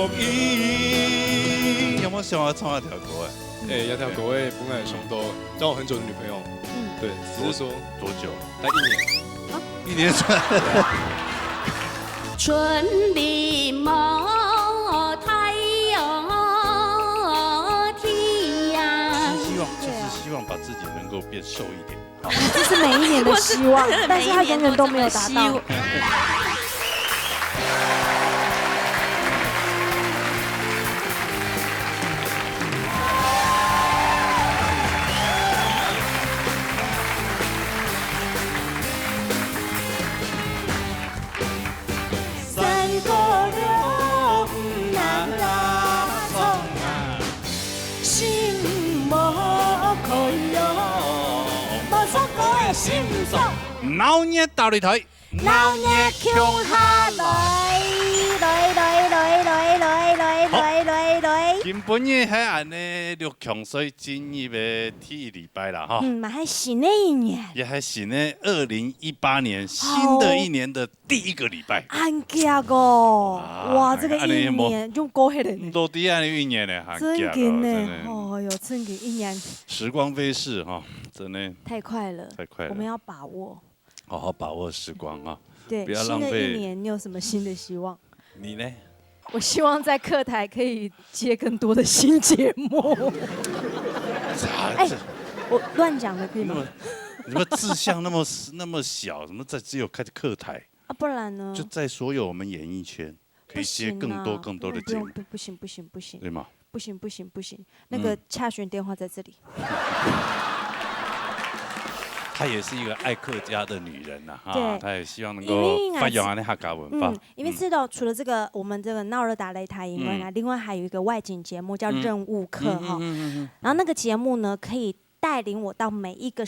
录音。有没有想要唱一条歌？有条狗会本来熊都交往很久的女朋友，对，只是说多久？待1年。1年算。春里毛太阳天呀。就是希望把自己能够变瘦一点。好，这是每一年的希望，但是他永远都没有达到。老年倒立台，老年穷下来，根本也系安尼六强，所以进入的第一礼拜啦哈。嘛系新的一年，也还新的2018年新的一年的第1个礼拜。安家个，哇，这个一年就过去了呢，都第安一年呢，真紧呢，哦哟，真紧一年，时光飞逝哈，真的太快了，太快了，我们要把握，好好把握时光啊，对，不要浪费。新的一年你有什么新的希望？你呢？我希望在客台可以接更多的新节目。哎，我乱讲的可以吗？你们志向那么小，怎么在只有开客台啊？不然呢？就在所有我们演艺圈可以接更多的节目。不行，对吗？不行，那个洽询电话在这里。她也是一个爱客家的女人呐，对，她也希望能够发扬客家文化。因为知道除了这个我们这个闹热打擂台以外呢，另外还有一个外景节目叫任务课哈，然后那个节目呢可以带领我到每一个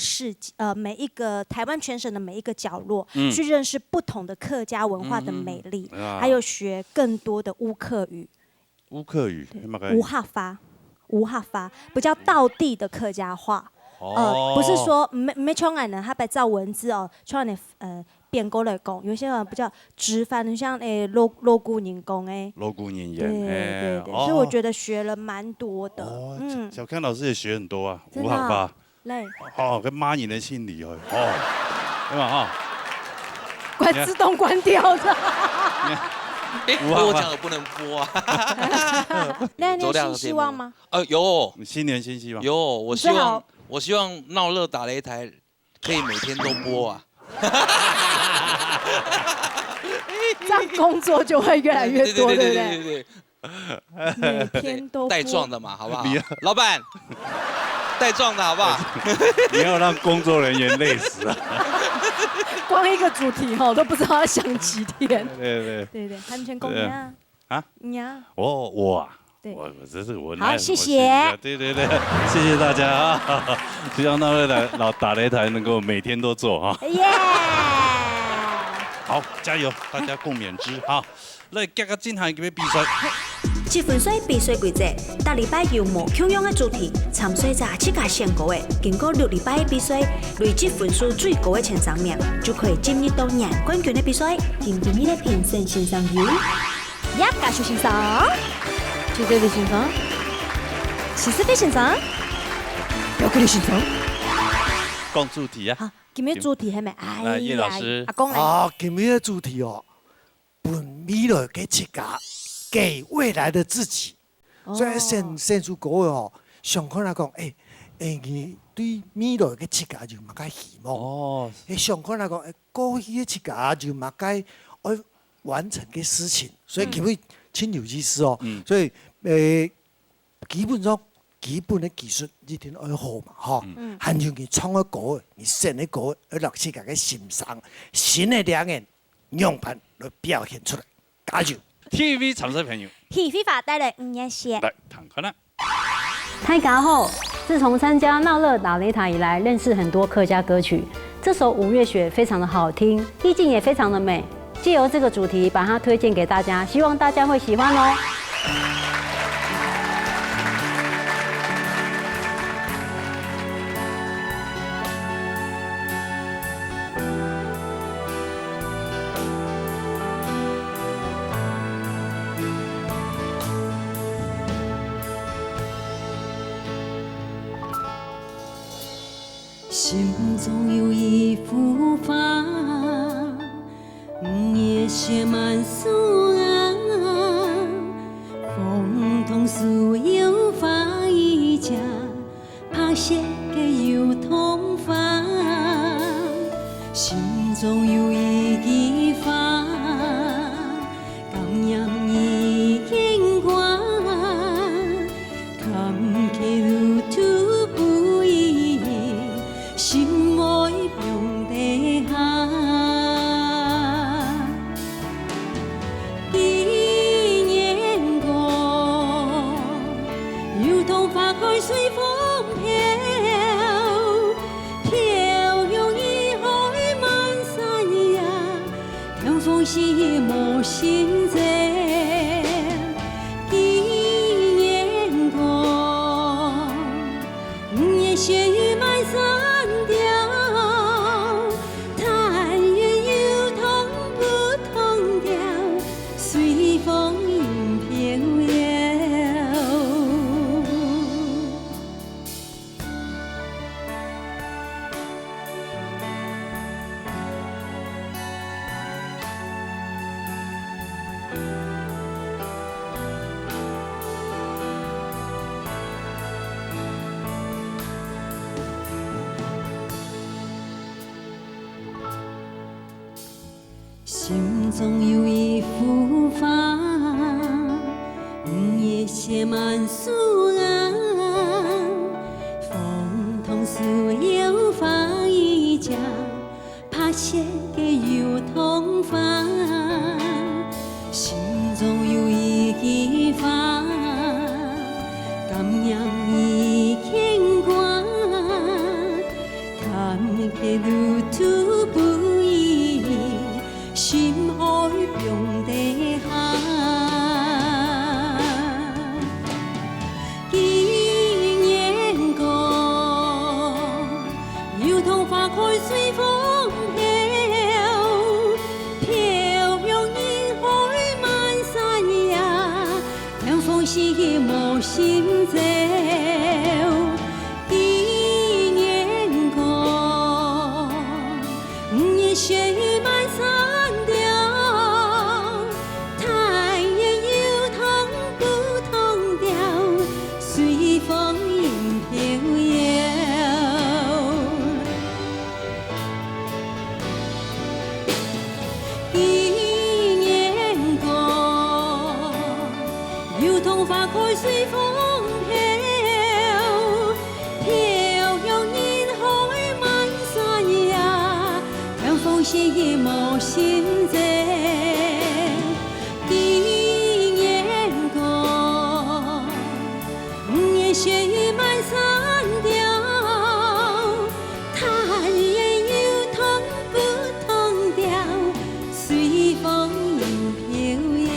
每一个台湾全省的每一个角落，去认识不同的客家文化的美丽，还有学更多的乌客语。乌客语，无哈发，不叫道地的客家话。不是说没传染的，他白照文字哦，传染的变沟来讲，有些人比较直翻的，像罗姑人讲罗姑人言，对，所以我觉得学了蛮多的。小康老师也学很多啊，无哈发，累，跟妈你的心里对吧哈？快自动关掉的。我讲的不能播啊。那你有新希望吗？有。新年新希望。有，我希望闹热打擂台可以每天都播啊。这样工作就会越来越多，对不对？每天都带状的嘛，好不好？老板，带状的好不好？你要让工作人员累死啊！光一个主题都不知道要想几天。对，安全公园啊，你啊，我啊。对，这是我好，谢谢，对，谢谢大家啊！希望那位打擂台能够每天都做啊！耶！好，加油，大家共勉之哈！来，今个进行一个比赛。积分赛比赛规则，每礼拜由无同样的主题，参赛者7家选过的，经过6礼拜的比赛，累积分数最高的前3名，就可以进入到年冠军的比赛。今天你的评审先生有1家先生。绝对的先生，70的先生，6个的先生。讲主题啊！好，今天主题系咩？来，叶老师。阿公来。今天的主题本未来嘅7家，给未来的自己。所以先出国的上课来讲，你对未来嘅7家就嘛该希望。上课来讲，过去嘅7家就嘛该要完成嘅事情。所以今日请有意思所以基本上基本的技术一定要好嘛，还有你创的歌，你选的歌要让7家嘅欣赏，新的两眼样板来表现出来，加油 ！TV 参赛朋友，戏非法带来5年写。来，谈看啦。大家好，自从参加闹热打擂台以来，认识很多客家歌曲。这首《五月雪》非常的好听，意境也非常的美。借由这个主题，把它推荐给大家，希望大家会喜欢哦。心中有一幅画，也写满书啊，风同树有花一家，怕写给有同发，心中有一句话，感染一牵挂，看起路途不易，心爱用地下。一年过，如同花开随风飘，飘向一海漫山崖，天风是无心者。一年过，夜雪雨满山调，但愿有同不同调，随风影飘摇。心中有一幅画，也写满书啊，风同树有花一家，怕写给有同发，心中有一句话，感染一牵挂，看起路途不易，心爱用地下。一年过，如同花开随风飘，飘向人海漫山崖，天风是无心者。一年过，夜雪雨满山调，太阳有同不同调，随风影飘摇。一年过，如同花开随风飘，飘向人海漫山崖，天风是无心者。一年过，夜雪雨满山调，但愿有同不同调，随风影飘摇。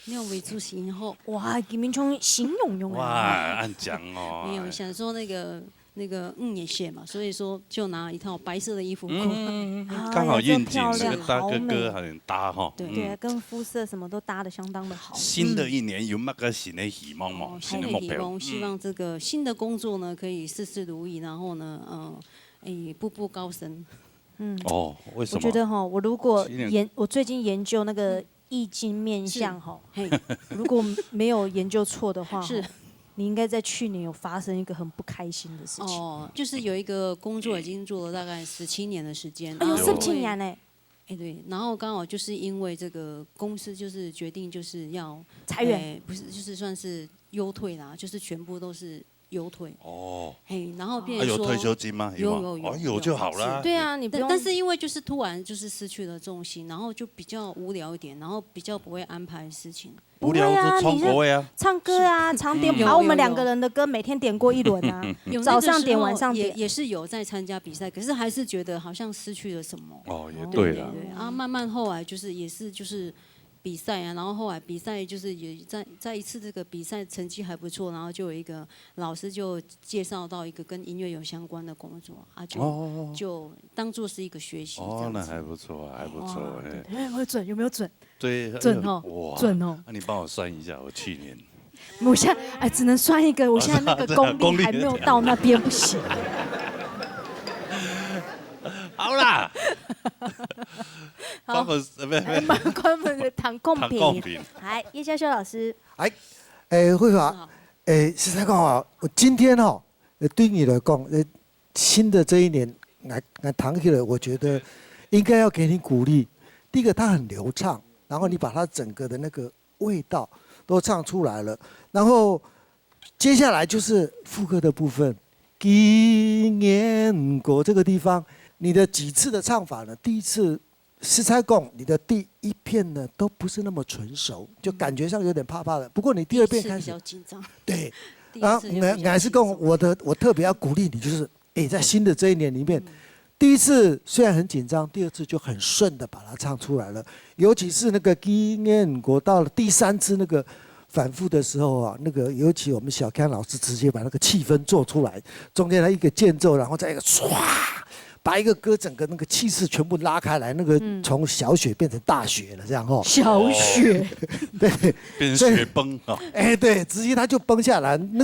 廖伟主席后，哇，김민총形容用哇，啊，按讲哦。没有想说那个也写嘛，所以说就拿一套白色的衣服过来。刚好应景，漂亮这个大哥好美哥很搭哈。对对，跟肤色什么都搭得相当的好。新的一年有乜个新的希望嘛？新的目标。希望这个新的工作呢可以事事如意，然后呢，步步高升。哦，为什么？我觉得哈，我如果今年我最近研究那个易经面相哈，嘿，如果没有研究错的话，是你应该在去年有发生一个很不开心的事情。哦，就是有一个工作已经做了大概17年的时间。哎呦，呦17年呢，哎对，然后刚好就是因为这个公司就是决定就是要裁员，不是就是算是优退啦，就是全部都是优退。哦，嘿，然后变成说有退休金吗？有吗？哦，有就好啦。对啊，你不用。但是因为就是突然就是失去了重心，然后就比较无聊一点，然后比较不会安排事情。无聊就冲国位啊，唱歌啊，常点有把我们2个人的歌每天点过一轮啊，早上点晚上点。也是有在参加比赛，可是还是觉得好像失去了什么。哦，也对了。对啊，慢慢后来就是也是就是比赛啊，然后后来比赛就是也在一次这个比赛成绩还不错，然后就有一个老师就介绍到一个跟音乐有相关的工作啊，就当做是一个学习。哦，那还不错，还不错。哎，会准有没有准？对，准哦，哇，准哦。那你帮我算一下，我去年。我现在哎，只能算一个，我现在那个功力还没有到那边，不行。好啦，好，不，关门的唐贡品，来，叶嘉修老师，慧华，实在讲啊，我今天哈，对你来讲，新的这一年，俺谈起来，我觉得应该要给你鼓励。第一个，它很流畅，然后你把它整个的那个味道都唱出来了，然后接下来就是副歌的部分，今年过这个地方。你的几次的唱法呢？第一次实在讲，你的第一遍呢都不是那么纯熟，就感觉上有点怕怕的。不过你第二遍开始比较紧张，对，然后我还是跟我特别要鼓励你，就是在新的这一年里面，第一次虽然很紧张，第二次就很顺的把它唱出来了。尤其是那个今年过到了第三次那个反复的时候啊，那个尤其我们小康老师直接把那个气氛做出来，中间的一个间奏，然后再一个唰。把一个歌整个那个气势全部拉开来，那个从小雪变成大雪了，这样哦。小雪，对，变成雪崩啊！对，直接它就崩下来。那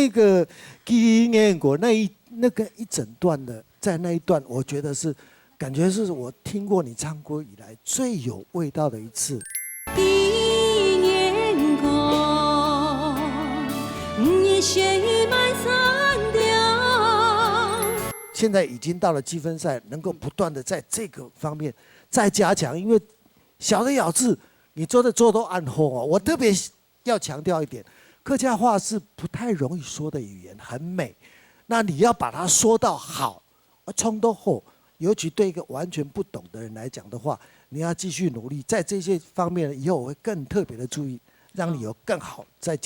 个今年过一整段的，在那一段，我觉得是感觉是我听过你唱歌以来最有味道的一次。今年过，夜雪满山调。现在已经到了积分赛，能够不断的在这个方面再加强，因为小的咬字你做都按后哦。我特别要强调一点，客家话是不太容易说的语言，很美。那你要把它说到好，冲到后，尤其对一个完全不懂的人来讲的话，你要继续努力，在这些方面以后我会更特别的注意，让你有更好再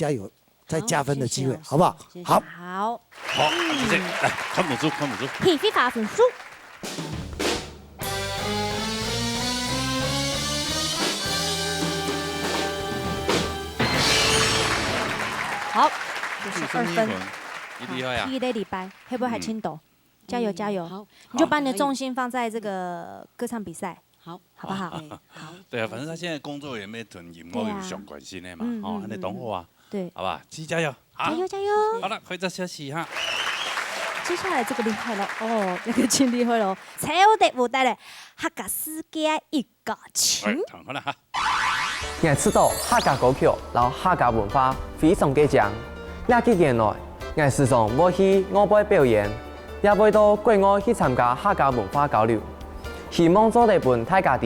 加分的机会，好不好？好，好，谢谢。来，看母猪，体育法分数。好，就是2分。你厉害呀！第一个礼拜会不会还青斗？加油加油！好，你就把你的重心放在这个歌唱比赛。好不好？好。对啊，反正他现在工作也没同音乐有相关性的嘛，哦，你懂我啊？对，好吧，继续加油！加油加油！好了，回到休息哈。接下来这个厉害了哦，那个真厉害了！彩虹的舞台嘞，客家世界一个情。好了哈。我知道客家歌曲和客家文化非常的强。这几年来，我时常要去外地表演，也要到国外去参加客家文化交流。希望做得本大家知，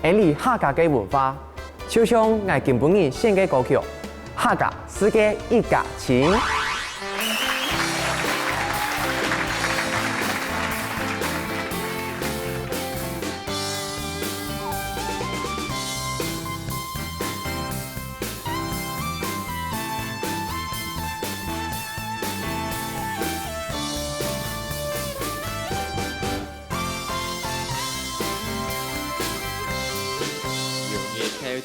演绎客家嘅文化，就像我今本日献嘅歌曲《客家世界一家情》。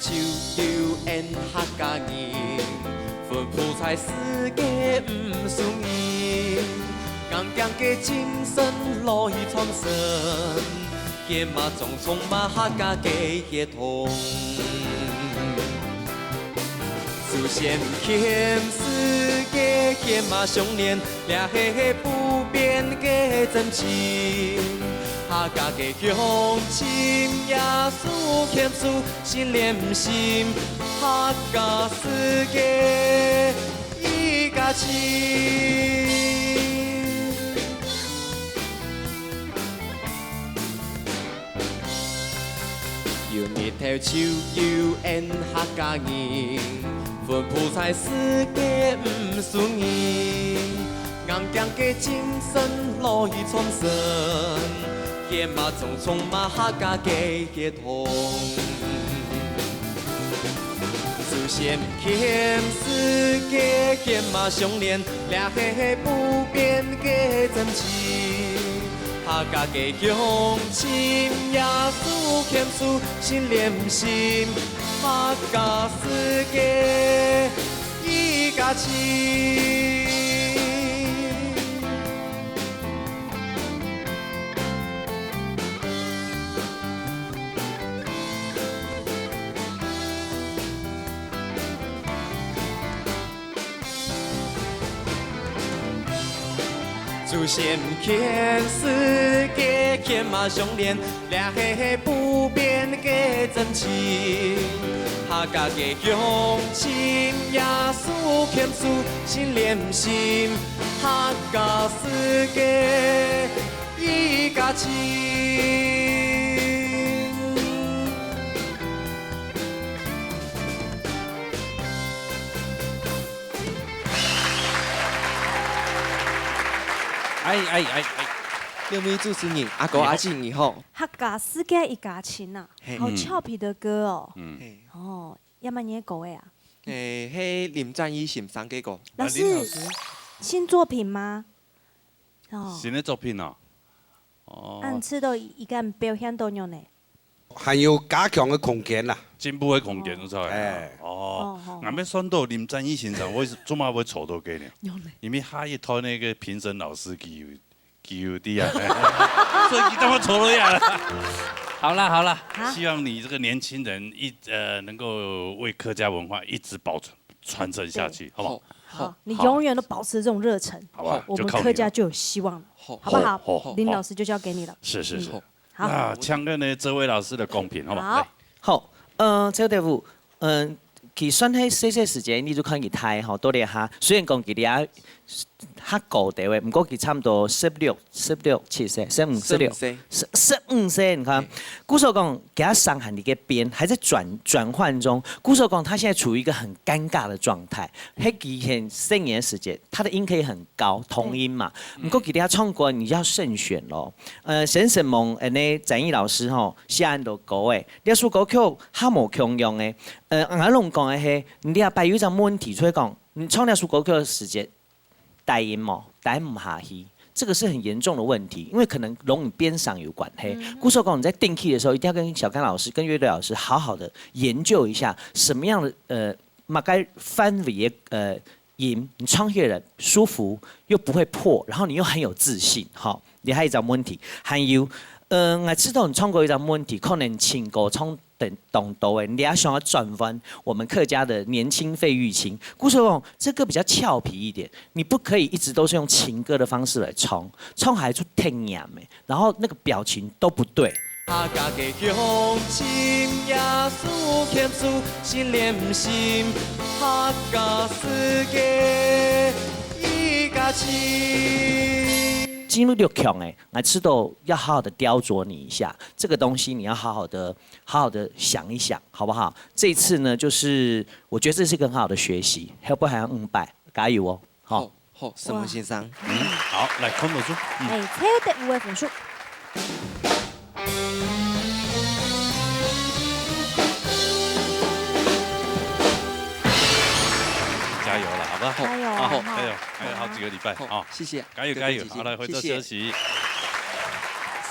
手有缘客家人，分布在世界不顺意。刚强的精神乐意传承，剑马总充满客家的血统。祖先欠世界剑马相连，俩是不变的真情。客家的乡亲也是欠输心连心，客家世界一家亲。有日头手有缘客家人，分布在世界不顺意，硬强的精神乐意传承。剑马总充满客家的血统，祖先欠世界剑马相连，俩是不变的真情。客家嘅乡亲，耶稣谦虚心连心，客家世界一家亲。祖先看世界天马相连，俩嘿不变嘅真情。客家嘅乡亲，耶稣谦虚心连心，客家世界一家亲。六位主持人，阿哥阿姐你好。客家世界一家亲呐，好俏皮的歌哦。哦，要么你也狗啊？嘿，林战一先生嘅歌。老师，新作品吗？哦，新的作品哦。按次都一个表现都有呢。还有加强的空间啦，进步的空间，有错诶。哦，俺们算到林占一先生，我做嘛会丑到给你？因为下一套那个评审老师给有的啊，所以你他妈丑了呀！好了，希望你这个年轻人能够为客家文化一直传承下去，好不好？好，你永远都保持这种热忱，好吧？我们客家就有希望了，好不好？林老师就交给你了。是。那抢个呢，这位老师的公平，好不好？好，周大夫，其算喺細時間，你就可以睇吼，多啲下。雖然講佢哋啊黑高地位，唔過佢差唔多16、17歲，15、16、15歲，你看，故說講給他傷痕的一個邊還在轉換中，故說講他現在處於一個很尷尬的狀態。喺以前4年的時間，他的音可以很高，同音嘛。唔過佢哋唱歌你就要慎選咯。沈夢呢展毅老師吼，寫很多歌誒，呢首歌曲哈無強用誒。我攏講的係，你阿爸有一個問題，所以講你唱那首歌曲的時間。帶音嘛，帶唔下去，這個是很嚴重的問題，因為可能容易編嗓有關係。故說講你在定 key 的時候，一定要跟小剛老師、跟樂隊老師好好的研究一下，什麼樣的馬該範圍的音，你唱起來舒服又不會破，然後你又很有自信，好，你還有一個問題，還有我知道你唱過一個問題，可能情歌唱。懂多哎，你要想要轉彎我們客家的年輕費玉清，故說講這個比較俏皮一點，你不可以一直都是用情歌的方式來唱還出聽眼哎，然後那個表情都不對。客家嘅鄉親，耶穌謙虛心連心，客家世界一家親。進入六強哎，我知道要好好的雕琢你一下，這個東西你要好好的想一想，好不好？這一次呢，就是我覺得這是一個很好的學習，還不還要500，加油哦！好，沈夢先生，好，來空頭書，才有第5位分數。加油了，好不好？加油，还有好几个礼拜啊！谢谢，加油！好了，回座休息。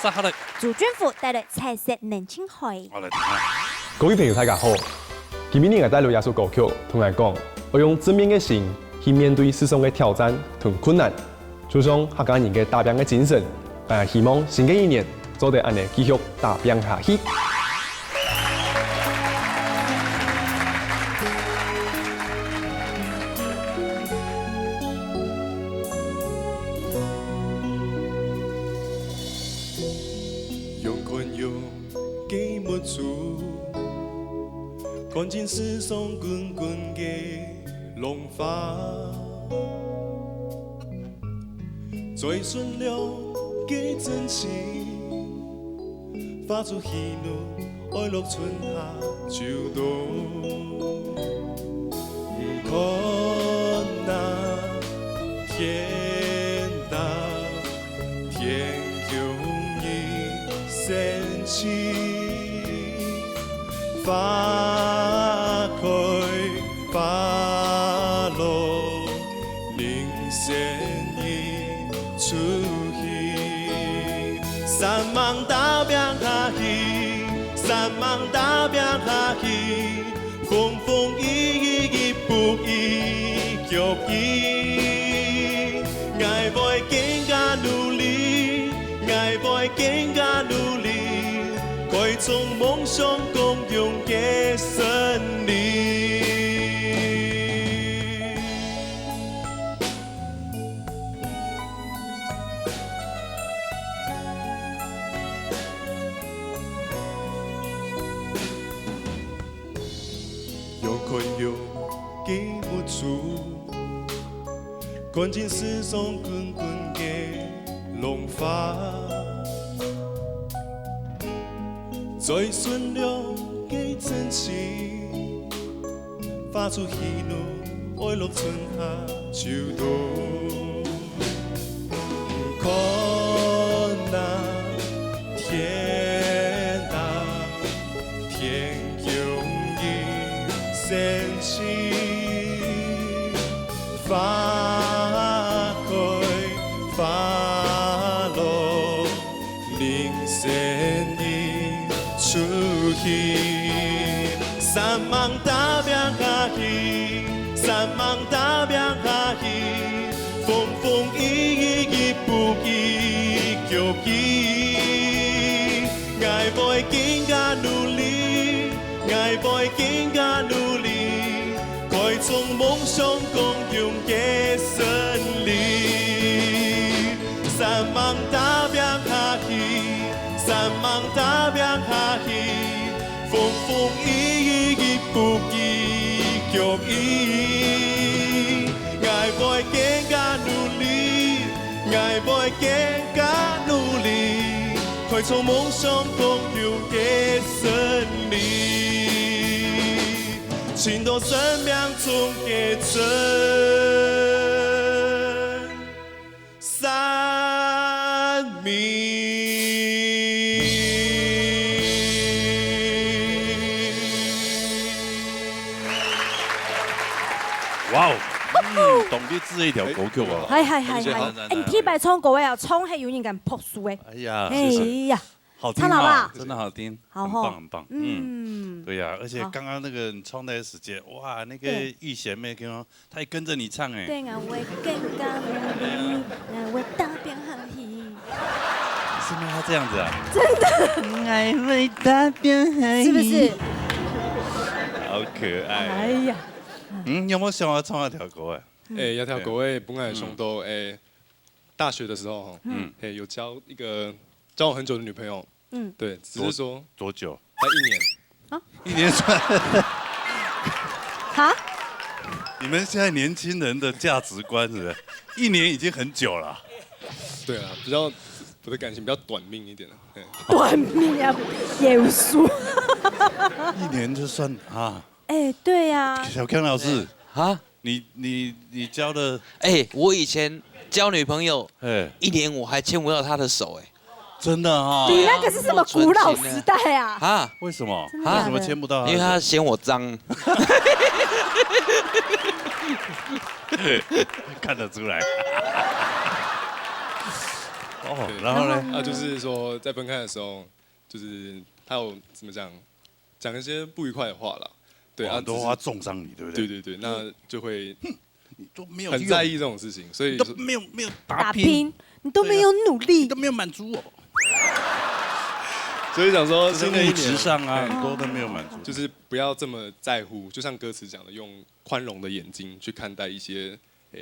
撒哈了。主君府帶來彩色年輕會。我來聽下。各位朋友大家好，今年我帶來一首歌曲，同大家講，我用正面的心去面對世上的挑戰同困難，就像客家人嘅打拼嘅精神，希望新嘅一年做得安尼繼續打拼下去。看見世上滾滾嘅浪花，最純良嘅真情，發出喜怒哀樂春夏秋冬。看那天大天空一升起，花開花落，靈仙已出現。山盟大饼下去，山盟大饼下去，风风雨雨一步一脚印，爱会更加努力，爱会更加努力，快从梦想共用的胜利。有困有记不住，关进世上滚滚的浪花，最顺良的真情，发出喜怒哀乐春夏秋冬，可那天啊天永一sen情，花开花落，令仙意出现。山盟大饼下去，山盟大饼下去，风风雨雨一步一脚印，爱会更加努力，爱会更加努力，快从梦想共用的胜利。山盟大饼下去，山盟大饼下去，风风雨雨一步一脚印，爱会更加努力，爱会更加努力，快从梦想共用的胜利。倾倒生命中的真善美。哇哦，懂得治一条狗狗啊！你铁白葱各位啊，葱系有人敢朴素的。哎呀，哎呀，好听唱好不好？真的好听，好很棒很棒。对呀，而且刚刚那个你唱的时间，哇，那个玉贤妹跟我，她也跟着你唱哎。对啊，我更加努力，我大变好戏。是吗？她这样子啊？真的。爱会大变黑，是不是？好可爱。哎呀，有没有想要唱那条歌哎？要跳国外本来上都大学的时候有交一个交往很久的女朋友，对，只是说多久？才1年。1年算？哈？你们现在年轻人的价值观是不是？1年已经很久了。对啊，比较我的感情比较短命一点的。短命啊，有数。1年就算啊？哎，对呀。小康老师啊，你交的？我以前交女朋友，1年我还牵不到她的手哎。真的啊？你那个是什么古老时代啊？啊？为什么？啊？为什么牵不到？因为他嫌我脏。看得出来。哦，然后呢？就是说在分开的时候，就是他有怎么讲一些不愉快的话啦。对，很多话重伤你，对不对？对，那就会你都没有很在意这种事情，所以都没有打拼，你都没有努力，都没有满足我。所以想说，新的一年上啊，很多都没有满足，就是不要这么在乎，就像歌词讲的，用宽容的眼睛去看待一些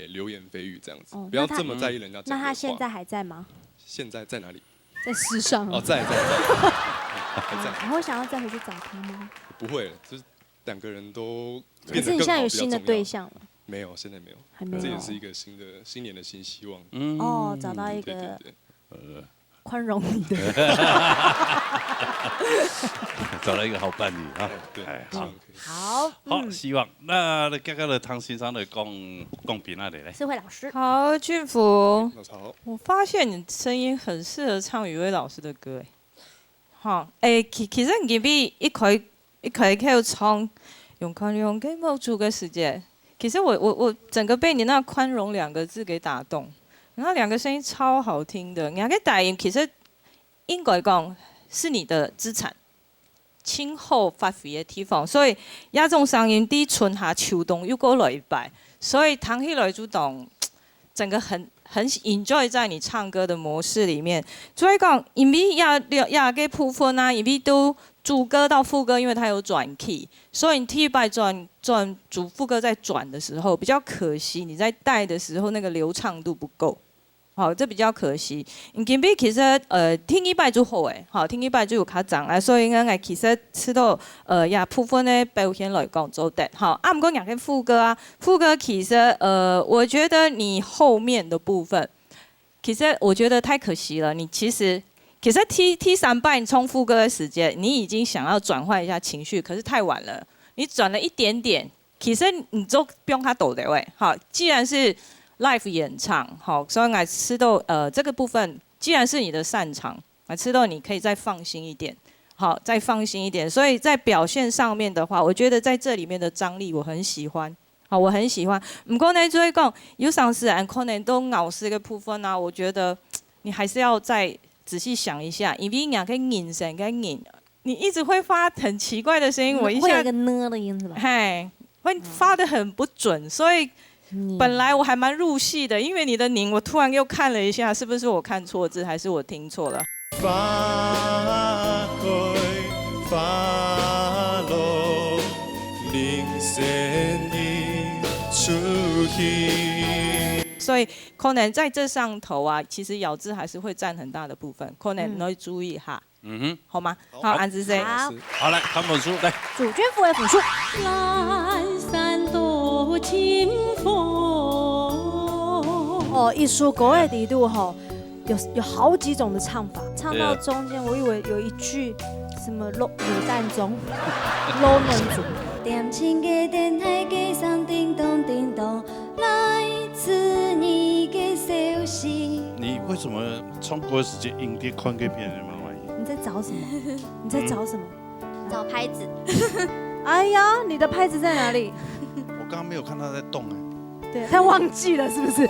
流言蜚语这样子，不要这么在意人家讲的话。那他现在还在吗？现在在哪里？在世上哦，在。你会想要再回去找他吗？不会，就是2个人都可是你现在有新的对象了？没有，现在没有，还没有。这也是一个新年的新希望。哦，找到一个宽容你的，找到一个好伴侣啊！对，好，希望那刚刚的唐先生的讲评那里嘞，智慧老师，好，俊福，我发现你声音很适合唱雨薇老师的歌，好，其實入邊一開唱用寬容給某處嘅世界，其實我整個被你那寬容2個字給打動，那2個聲音超好聽的，人家大音其實应该讲是你的资产。今后发挥的地方，所以亚种声音伫春夏秋冬又过了一摆，所以弹起来主动，整个很 enjoy 在你唱歌的模式里面。所以讲，因为亚个部分啊，因为都主歌到副歌，因为它有转 key， 所以你第一摆转主副歌在转的时候，比较可惜你在带的时候那个流畅度不够。 好，这比较可惜。今比其实听一摆就好诶，好听一摆就有较长啊，所以我其实知道也部分的表现来讲做得好。啊，不过两个副歌啊，副歌其实我觉得你后面的部分，其实我觉得太可惜了。你其实 T 三拜你冲副歌的时间，你已经想要转换一下情绪，可是太晚了。你转了一点点，其实你就不用他抖的喂。好，既然是 live 演唱，好，所以我知道这个部分既然是你的擅长，我知道你可以再放心一点，好，再放心一点。所以在表现上面的话，我觉得在这里面的张力我很喜欢，好，我很喜欢。不过呢，就是讲有上司可能都咬死个部分啊，我觉得你还是要再仔细想一下，因为两个眼神跟眼，你一直会发很奇怪的声音，我一下会有一个呢的音是吧？嘿，会发得很不准，所以 本来我还蛮入戏的，因为你的您，我突然又看了一下，是不是我看错字，还是我听错了？花开花落，零线已出现。所以可能在这上头啊，其实咬字还是会占很大的部分，可能你要注意一下。嗯哼，好吗？好，安之 C。好，来看本书来。主君赋的辅数。 清风哦，一首歌的底度吼，有好几种的唱法。唱到中间，我以为有一句什么卤蛋中，卤嫩子。点情的电台机上叮咚叮咚，来自你的消息。你为什么唱歌的时间音调看给别人蛮满意？你在找什么？你在找什么？找拍子。哎呀，你的拍子在哪里？ 我刚刚没有看他在动哎。对，他忘记了是不是？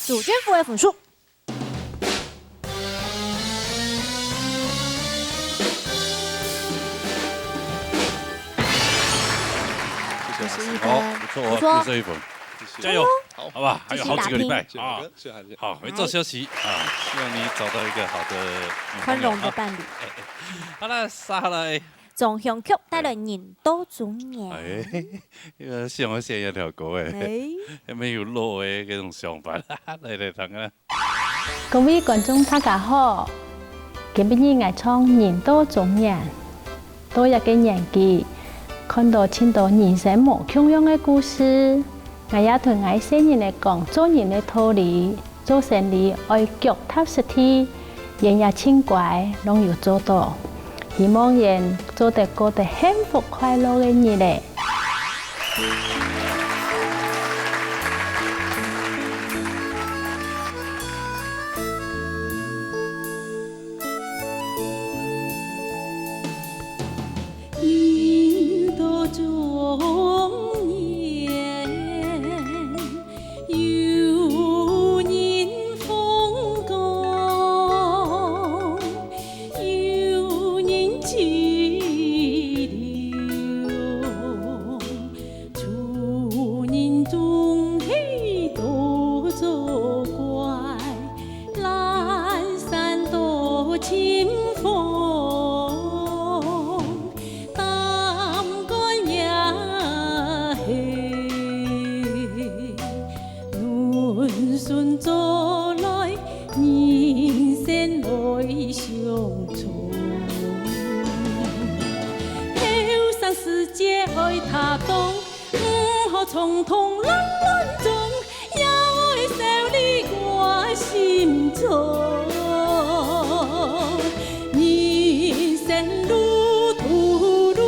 主君赋的辅数。好，不错哦，这一分。 加油，好吧，还有好几个礼拜啊，好，回做休息啊，希望你找到一个好的宽容的伴侣。好了，杀来。纵向曲带来年多种年。哎，那个像我现在条歌诶，还没有落诶嗰種想法，嚟聽啊！各位觀眾大家好，今日我唱年多種年，多一個年紀，看到青島人生無窮樣嘅故事。 我也同我些人嚟講，做人嘅道理，做生意愛腳踏實地，人也清乖，攏有做到。希望人做得過得幸福快樂嘅日咧。年多種年。 有年風光，有年氣流，祝您中喜多作怪，闌珊多清風，擔杆也嘿。 順順做來，人生來相從。後生世界愛踏動，唔好匆匆亂亂中，也會受你我心中。人生路途路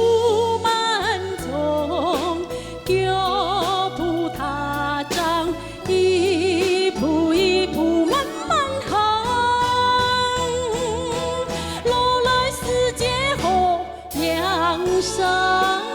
漫長，腳步踏障。 一步一步慢慢行，路來世界好兩伤。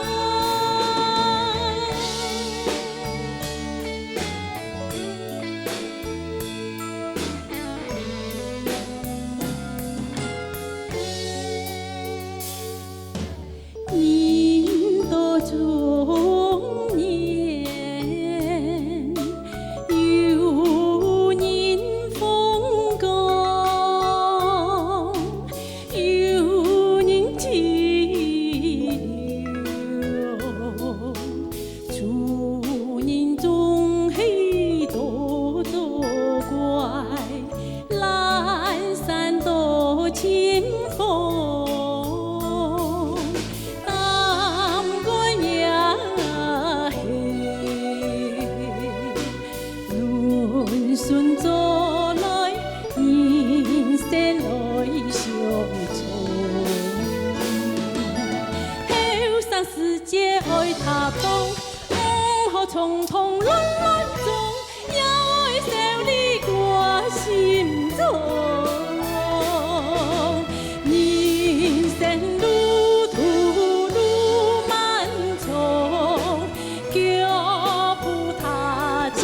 人到中年，有人风光，有人体谅，做人总是多作怪，懒散多清风。顺做来，人生来相从。后生世界爱他讲，唔好匆匆乱乱撞，也爱笑你挂心中。人生路途路漫长，脚步踏张。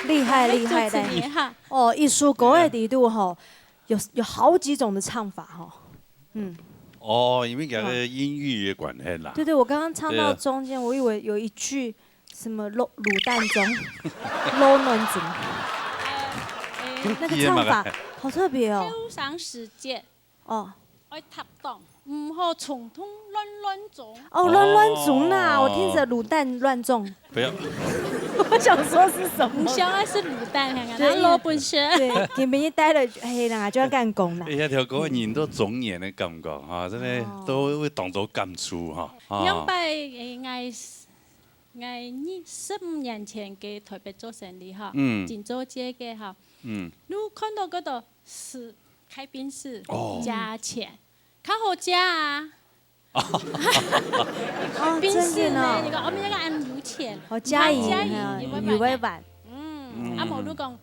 厉害厉害的哦！艺术歌的地度吼，有好几种的唱法哈，嗯。哦，因为有个音域的关系啦。对对，我刚刚唱到中间，我以为有一句什么卤蛋中，卤卵中，那个唱法好特别哦。休赏时节，哦，爱踏动，唔好匆匆乱乱种。哦，乱乱种呐，我听着卤蛋乱种。不要。我想说是什么？唔想爱是卤蛋，看看，那老本身。对，今边带了黑人啊，就要干工啦。哎呀，条歌人都中年的感觉哈，真的都会动作感触哈。因為15年前嘅台北做生意哈，金州街嘅哈，你看到嗰度是開賓士加錢，較好加啊。賓士呢？你講我們一個按油錢，加油尾版。阿毛都講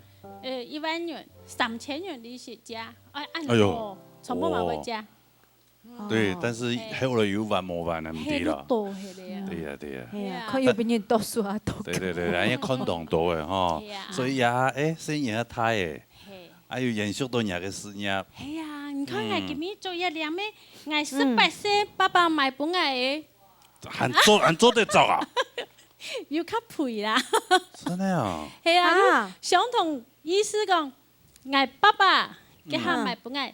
，1萬元、3000元利息加，按哦，從不買會加。对，但是后来有玩冇玩啊，唔知啦。对呀对呀。系啊，看有边人读书啊读。对，人家看懂多的哈，所以呀，生意也太诶，还有延续到人嘅事业。系啊，你看我今日做一兩咩，我18歲，爸爸買本我嘅。還做得做啊？要較賠啦。真的啊？係啊，相同意思講，我爸爸佢下買本我。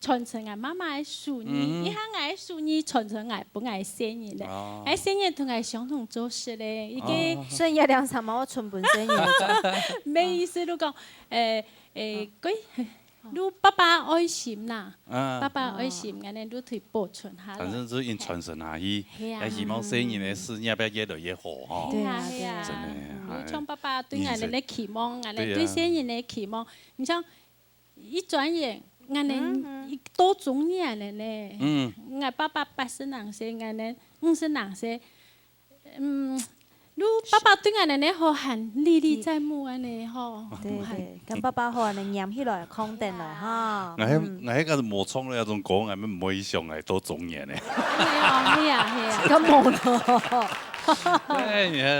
傳承我媽媽嘅數年，以下我嘅數年傳承我本我嘅生意咧，喺生意同我相同做事咧，已經生意兩場嘛，我存本生意。咩意思都講佢，你爸爸愛心啦，爸爸愛心，我哋都去保存下。反正是因傳承下去，希望生意嘅事業越來越好哈。係啊，真係。你像爸爸對我哋嘅期望，我哋對生意嘅期望，你像一轉眼。我哋多中年了呢，我爸爸80歲，我哋50歲，你爸爸對我哋呢好很歷歷在目啊呢，吼。對，跟爸爸好，你念起來康定來哈。我喺個無創咧，仲講係咩唔可以上嚟多中年咧。係啊，咁冇咯。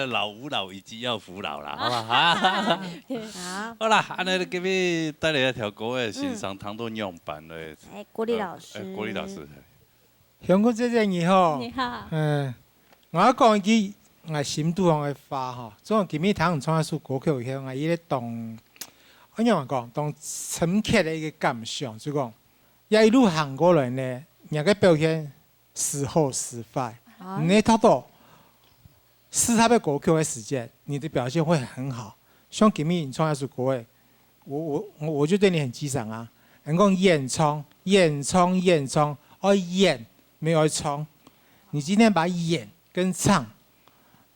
老吾老以及要扶老啦，好嘛？好啦，安尼今日帶來一條歌嘅欣賞，唐都樣版嘅。郭麗老師。郭麗老師。香港姐姐你好。你好。我講一句我心度上嘅話吼，總今日聽唱一首歌曲以後，我伊咧當，我樣講當深刻嘅一個感想，就講，一路行過來呢，人嘅表現時好時壞，你睇到。試他的歌曲的時間，你的表現會很好。像今日你唱一首歌，我就對你很欣賞啊。人講演唱，愛演沒有愛唱。你今天把演跟唱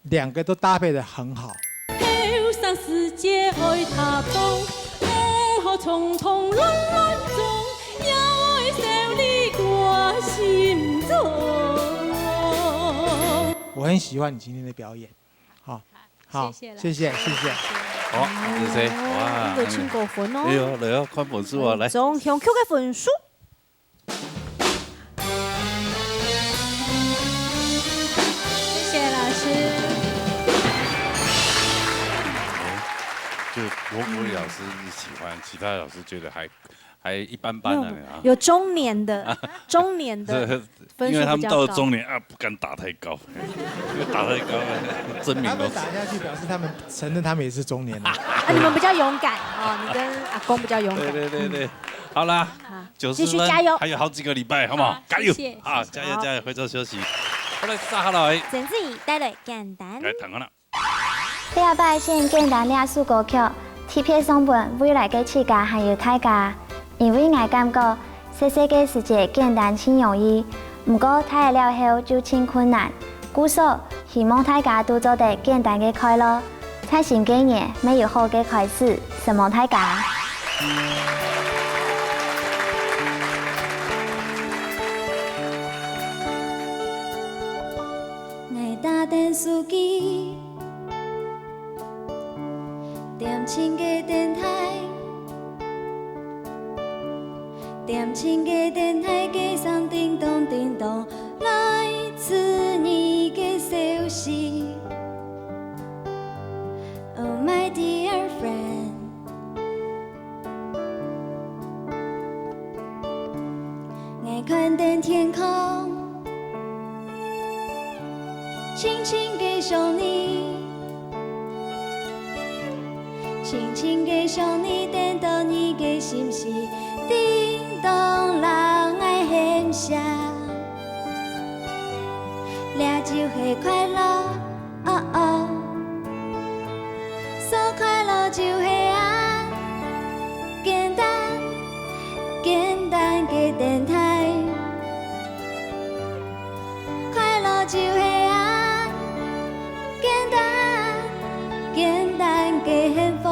兩個都搭配得很好。後生世界愛他講，唔好匆匆乱乱中，也会笑你我心中。我很喜欢你今天的表演，好，好，谢谢。好，谢谢。哇，呢個千個分咯。哎呦，嚟啊，看本書啊，嚟。總向 Q 嘅分數。谢谢老师。就国语老师喜欢，其他老师觉得还一般般的啊。有中年的，中年的分数比较高。因为他们到了中年啊，不敢打太高，因为打太高真名都。他们打下去表示他们承认他们也是中年了。啊，你们比较勇敢哦，你跟阿公比较勇敢。对，好啦，继续加油，还有好几个礼拜，好不好？加油！啊，加油！回座休息。好来，撒下来。陈子怡带来简单。来，谈啦。第二摆先简单列首歌曲，贴片送本未来嘅世界还有大家，因为我感觉细细嘅世界简单真容易，不过睇了后就真困难。故所希望大家都做得简单嘅快乐，在新嘅年没有好嘅开始，希望大家。我打电视机。点情嘅电台，点情嘅电台，机上叮咚叮咚，来自你嘅消息。Oh my dear friend， 我看见天空，轻轻嘅想你。轻轻地向你伝到你嘅心事，叮當人愛獻下，這就是快樂，哦哦，說快樂就是愛，簡單簡單嘅電台，快樂就是愛，簡單簡單嘅幸福。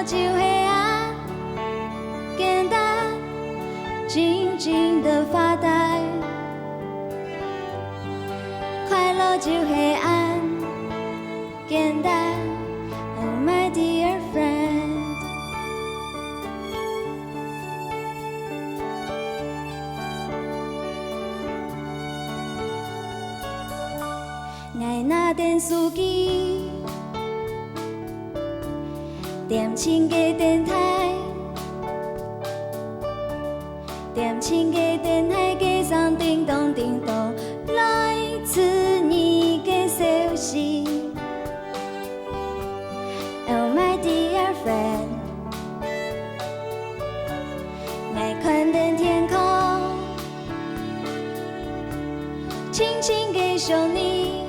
就黑暗，简单，静静的发呆。快乐就黑暗，简单。Oh my dear friend， 我拿電視機。點情嘅電台，點情嘅電台，機上叮咚叮咚，來自你嘅消息。Oh my dear friend， 我看見天空，輕輕嘅想你。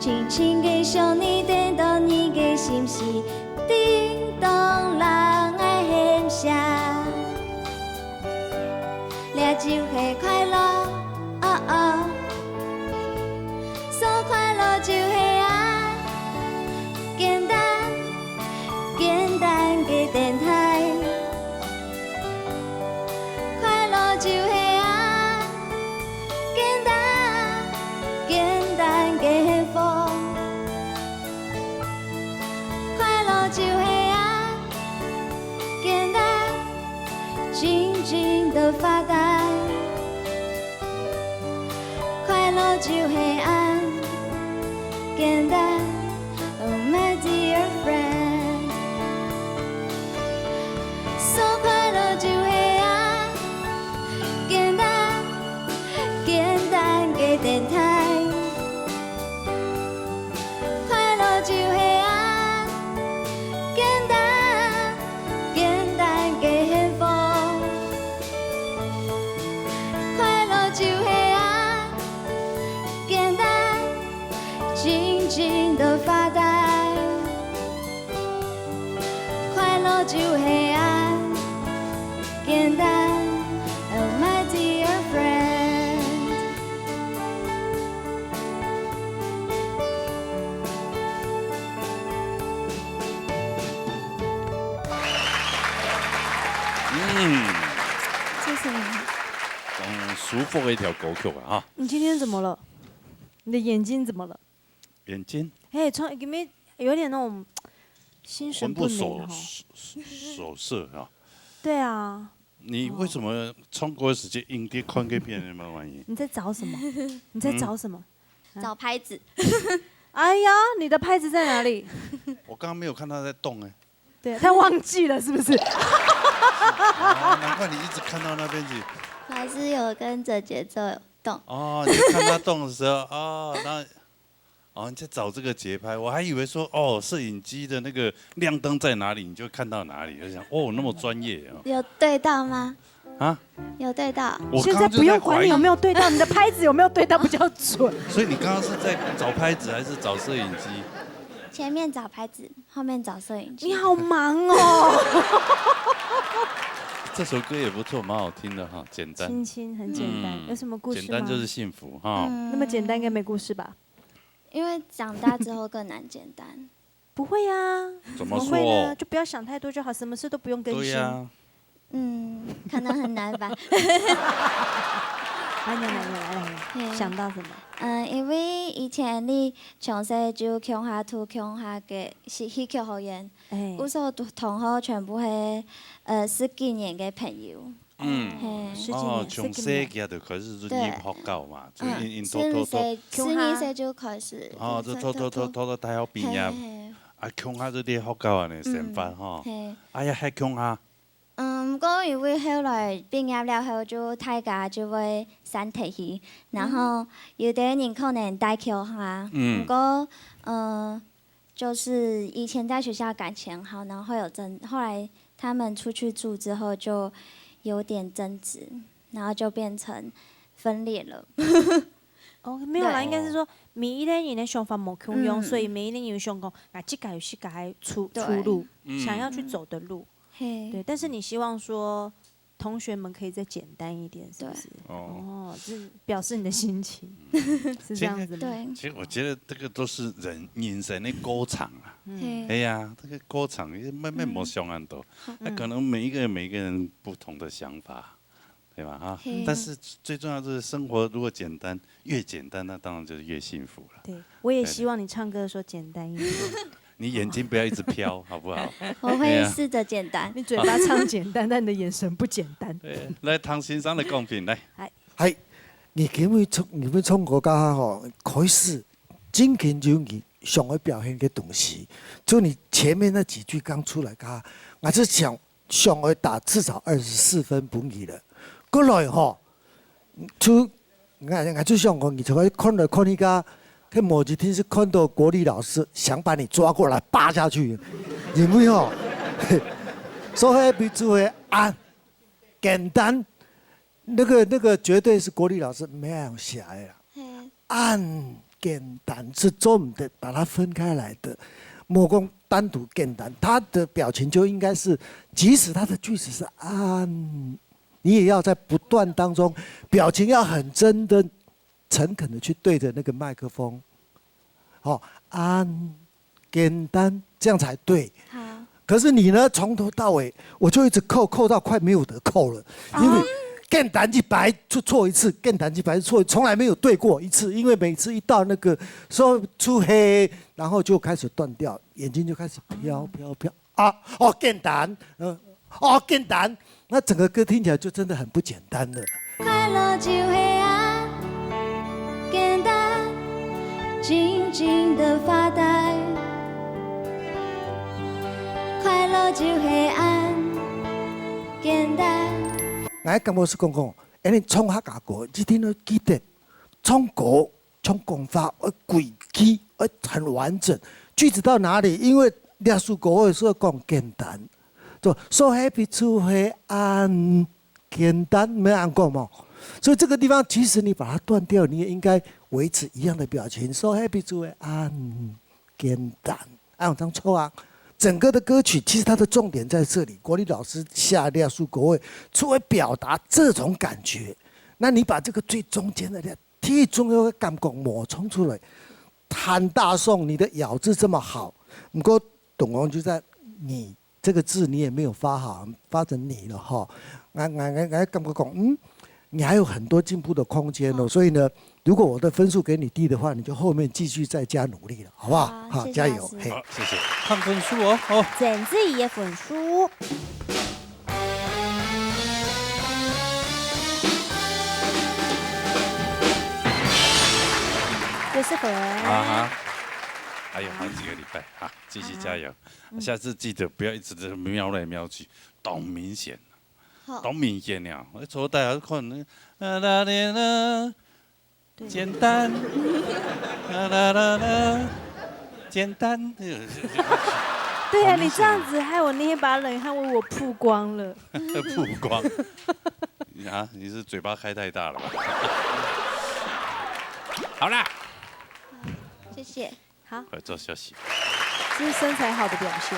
輕輕地向你伝到你嘅心事，叮咚人愛獻下，這就是快樂，哦哦，說快樂就是愛，簡單簡單嘅電台，快樂就是愛，簡單簡單嘅幸福。就黑暗，简单，静静的发呆。快乐就黑暗，简单。Oh my dear friend， 说快乐就黑暗，简单，简单嘅電台。快樂就黑暗。就黑暗，简单，静静的发呆。快乐就黑暗，简单。Oh my dear friend，谢谢你。舒服的一条歌曲啊！哈，你今天怎么了？你的眼睛怎么了？眼睛哎，有没有点那种心神不宁哈？手色啊。对啊。你为什么冲过时间影碟看给别人玩意？你在找什么？你在找什么？找拍子。哎呀，你的拍子在哪里？我刚刚没有看他在动哎。对，他忘记了是不是？难怪你一直看到那边去。还是有跟着节奏动。哦，你看他动的时候，你在找这个节拍，我还以为说摄影机的那个亮灯在哪里，你就看到哪里，就想那么专业啊。有对到吗？啊？有对到。现在不用管你有没有对到，你的拍子有没有对到比较准。所以你刚刚是在找拍子还是找摄影机？前面找拍子，后面找摄影机。你好忙哦。这首歌也不错，蛮好听的哈，简单。轻轻很简单，有什么故事吗？简单就是幸福哈。那么简单应该没故事吧？因为长大之后更难简单。不会呀。怎么说？会呢？就不要想太多就好，什么事都不用更新。对呀。可能很难吧。来，想到什么？因为以前你从小就乡下土乡下嘅是戏剧学院，有所同学全部係10幾年嘅朋友。從細個就開始就念學校嘛，就因4年生就開始。就到大學畢業，鄉下就啲學校啊，你成班嗬。哎呀，喺鄉下。不過因為後來畢業了後，就大家就會散體去，然後有的人可能帶鄉下。不過就是以前在學校感情好，然後後來他們出去住之後就有點爭執，然後就變成分裂了。沒有啦，應該是說每一個人的想法冇共樣，所以每一個人想講，這個有是個出路，想要去走的路。对，但是你希望說同學們可以再簡單一點，是不是？這表示你的心情是這樣子嗎？對。其實我覺得這個都是人生的歌場啊。哎呀，這個歌場沒想很多，可能每一個人不同的想法，對吧？哈。但是最重要就是生活如果簡單，越簡單，那當然就是越幸福了。對，我也希望你唱歌的時候簡單一點。你眼睛不要一直飄，好不好？我會試着簡單。你嘴巴唱簡單，但你的眼神不簡單。來，唐先生的貢品來。係，你們從國家開始，真緊就你想要表現嘅東西，就你前面那幾句剛出來㗎，我是想要打至少24分本意了。過來我就想講，你就可以看來看去㗎。某幾天是看到國立老師想把你抓過來扒下去，因為所以比作為簡單，那個絕對是國立老師沒有寫的，簡單是重的，把它分開來的，莫講單獨簡單，他的表情就應該是，即使他的句子是你也要在不斷當中，表情要很真的。誠懇的去對着那個麥克風，簡單，這樣才對。可是你呢，從頭到尾，我就一直扣到快沒有得扣了，因為簡單一白就錯一次，簡單一白就錯，從來沒有對過一次，因為每次一到那個說出黑，然後就開始斷掉，眼睛就開始飄，簡單，簡單，那整個歌聽起來就真的很不簡單了。快樂就黑暗，簡單，靜靜的發呆。快樂就黑暗，簡單。我感覺是講，你唱客家歌，一定要記得唱歌、唱功法要規矩，要很完整。句子到哪裡？因為歷史歌的時候講簡單，就說happy to 黑暗，簡單沒人講嘛。所以這個地方，其實你把它斷掉，你也應該維持一樣的表情。So happy to 黑暗，簡單，按這樣唱啊。整個的歌曲其實它的重點在這裡，國立老師下列數國位，出來表達這種感覺。那你把這個最中間的最重要的感覺抹衝出來，喊大頌，你的咬字這麼好，不過董王就在你这个字你也没有发好，发成你了哈。感觉讲，你还有很多进步的空间哦。所以呢，如果我的分数给你低的话，你就后面继续再加努力了，好不好？好，加油！嘿，好，谢谢。看分数哦，好。整自己的分数。60分。还有好几个礼拜，好，继续加油。下次记得不要一直在瞄来瞄去，懂明显，懂明显了。我抽大家看那，简单，简单。对啊，你这样子害我那一把冷汗为我曝光了。曝光？啊，你是嘴巴开太大了吧？好啦。谢谢。好。快做休息。这是身材好的表现。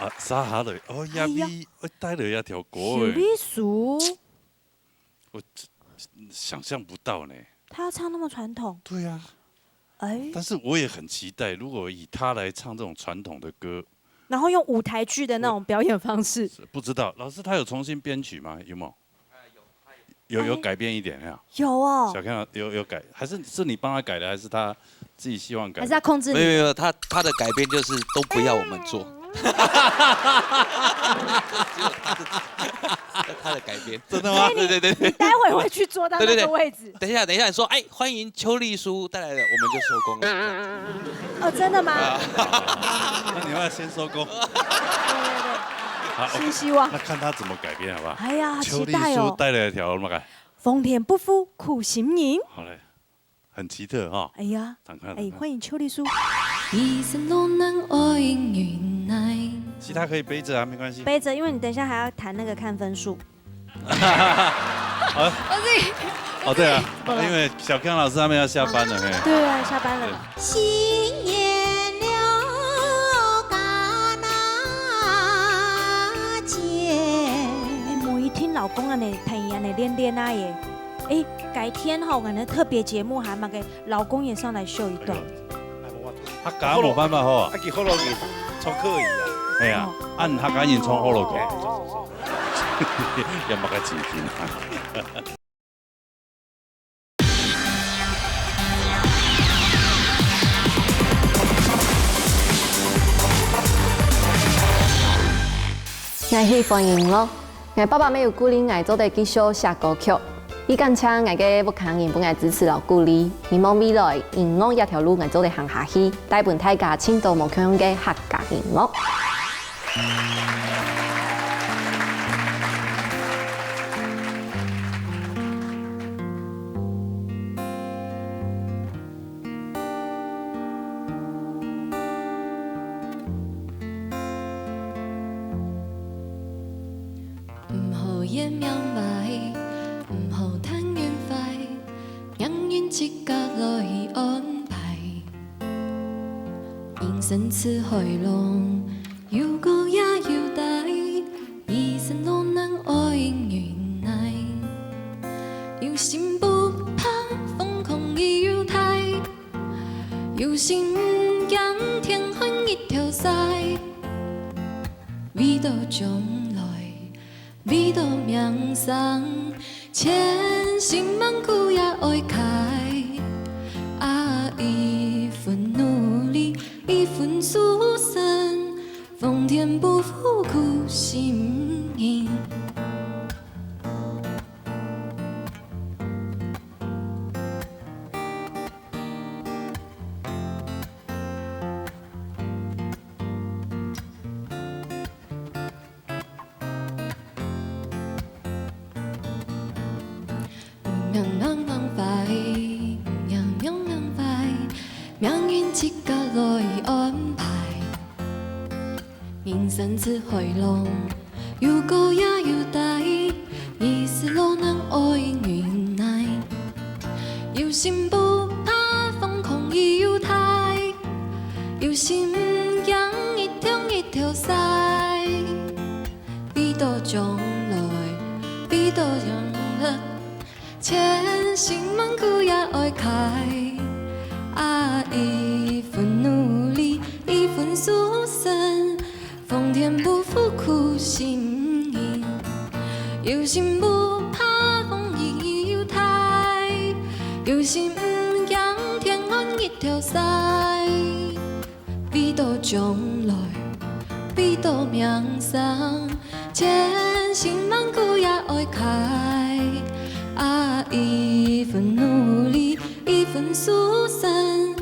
啊，沙下来，哦，亚米，我带了一条狗。小栗鼠。我想象不到呢。他要唱那么传统。对呀。但是我也很期待，如果以他来唱这种传统的歌，然后用舞台剧的那种表演方式。不知道老师他有重新编曲吗？有没有？有改变一点呀？有哦。小康有改，还是你帮他改的，还是他自己希望改？还是他控制你？没有，他的改编就是都不要我们做。只有他的改编，真的吗？对。你待会会去坐到那个位置。等一下，你说，哎，欢迎邱丽书带来的，我们就收工了。哦，真的吗？那你要先收工。对。新希望。那看他怎么改编，好不好？哎呀，邱丽期待哦。书带来一条什么改？丰田不负苦心人。好嘞，很奇特哈。哎呀，欢迎邱丽书。其他可以背着啊，没关系。背着，因为你等一下还要谈那个看分数。哦，对啊，因为小康老师他们要下班了，嘿。对啊，下班了。新年了，嘎那节。莫一听老公安尼弹安尼练啊耶。改天哈，可能特别节目还嘛给老公也上来秀一段。他家冇办法好啊。他给好落去，超可以啊。哎呀，按他赶紧冲好落去。要冇个钱钱。我喜欢音乐，我爸爸没有鼓励我做的继续写歌曲。伊感谢我嘅不抗人本来支持和鼓励，希望未来音乐一条路我做得行下去，带伴大家青岛无腔嘅客家音乐。唔好言明白。唔好談緣快，讓緣即刻來安排。人生似海浪，有高也有低，一生都能愛緣來。有心不怕風空亦有態，有心讓天空一條曬，味道將來，味道명상。千辛萬苦也愛開，啊！一份努力，一份殊勝，豐田不負苦心人。命運即刻來安排，人生似海浪，有高也有低，一絲路能愛緣來。有心不怕風空亦有態，有心讓一條一條曬，彼道將來，彼道將來，千辛萬苦也愛開。啊！一份努力，一份殊勝，苦心意，有心不怕风雨有台，有心不仰天安一条西，必到将来，必到命上，千辛万苦也爱开。啊，一份努力，一份疏散，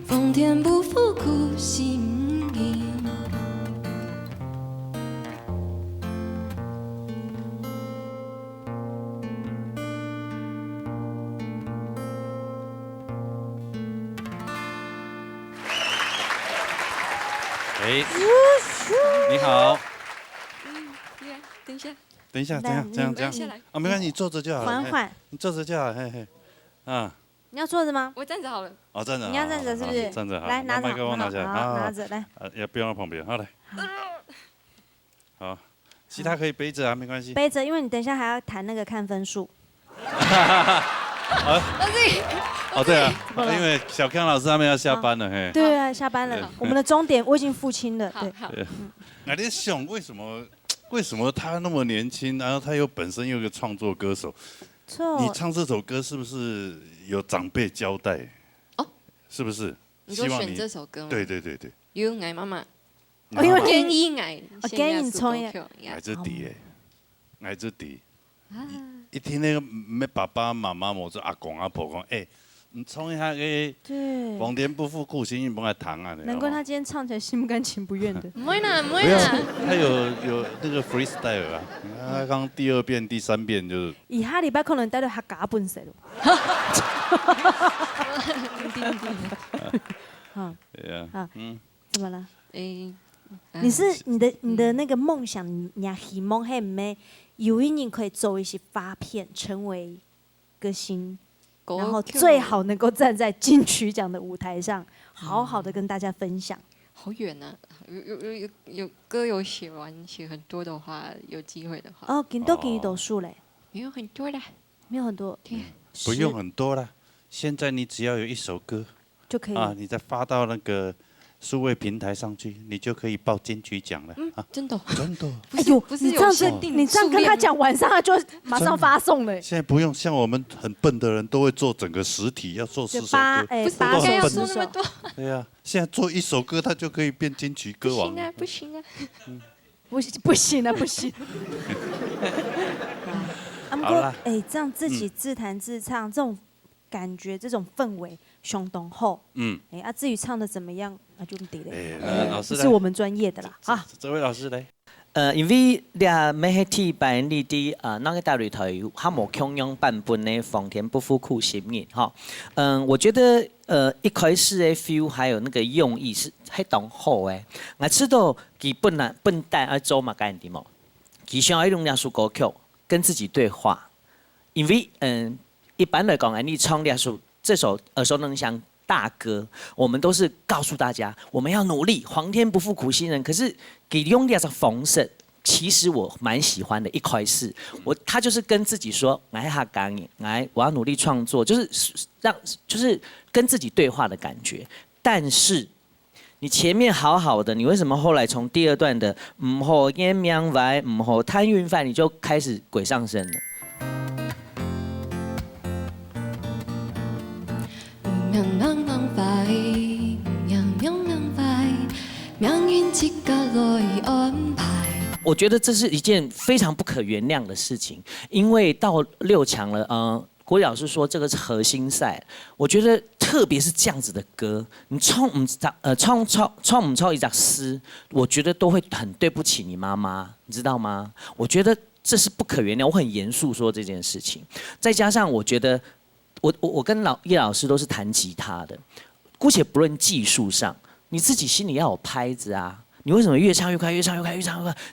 奉天不负苦心意。哎，你好。等一下。等一下，这样啊，没关系，你坐着就好了。缓缓，你坐着就好，嘿嘿，啊。你要坐着吗？我站着好了。哦，站着。你要站着是不是？站着好。来，拿着。麦克风拿起来，拿着来。也不用到旁边，好来。好，其他可以背着啊，没关系。背着，因为你等一下还要谈那个看分数。哦，对啊，因为小康老师他们要下班了，嘿。对啊，下班了，我们的终点我已经付清了，对。那你想为什么他那么年轻，然后他又本身又一个创作歌手？你唱这首歌是不是有长辈交代？哦，是不是？你说选这首歌吗？对。有爱妈妈，我因为建议爱，建议创业，爱这底诶，爱这底。一听那个咩爸爸妈妈，或者阿公阿婆讲，哎。你唱一下个“奉天不负苦心人”，不爱弹啊！难怪他今天唱起来心不甘情不愿的。不会啦，不会啦。他有那个 freestyle 啊，他刚第2遍、第3遍就是。以下礼拜可能带到客家本色咯。对啊。怎么了？你的那个梦想，你也希望系唔系有一年可以走一些发片，成为歌星。然后最好能够站在金曲奖的舞台上，好好的跟大家分享。好远啊！有歌有写很多的话，有机会的话。哦，给你读书嘞？没有很多啦，没有很多。不用很多啦，现在你只要有一首歌就可以啊，你再发到那个数位平台上去，你就可以报金曲奖了。真的。真的。哎呦，你这样跟他讲，晚上他就马上发送了。现在不用，像我们很笨的人都会做整个实体，要做4首歌，不是要做那么多。对呀，现在做1首歌，他就可以变金曲歌王。不行啊！不行啊！好啦，这样自己自弹自唱，这种感觉，这种氛围相当好。至于唱的怎么样，那就得了。老师是我们专业的啦。啊，这位老师来。因为俩每迄天办你的那个大擂台，他无强用版本的奉天不负苦心人哈。我觉得一开始的 feel 还有那个用意是很当好诶。我知道基本要做嘛干的嘛，其实要用两首歌曲跟自己对话。因为一般来讲，你唱两首这首耳熟能详大歌，我们都是告诉大家我们要努力，皇天不负苦心人。可是给用两首讽刺，其实我蛮喜欢的。一开始他就是跟自己说，我要努力创作，就是跟自己对话的感觉。但是你前面好好的，你为什么后来从第2段的唔好烟苗白，唔好贪运饭，你就开始鬼上身了？我觉得这是一件非常不可原谅的事情，因为到6强了，国语老师说这个是核心赛，我觉得特别是这样子的歌，你唱一首诗，我觉得都会很对不起你妈妈，你知道吗？我觉得这是不可原谅，我很严肃说这件事情。再加上我觉得，我跟叶老师都是弹吉他的，姑且不论技术上，你自己心里要有拍子啊。你为什么越唱越快，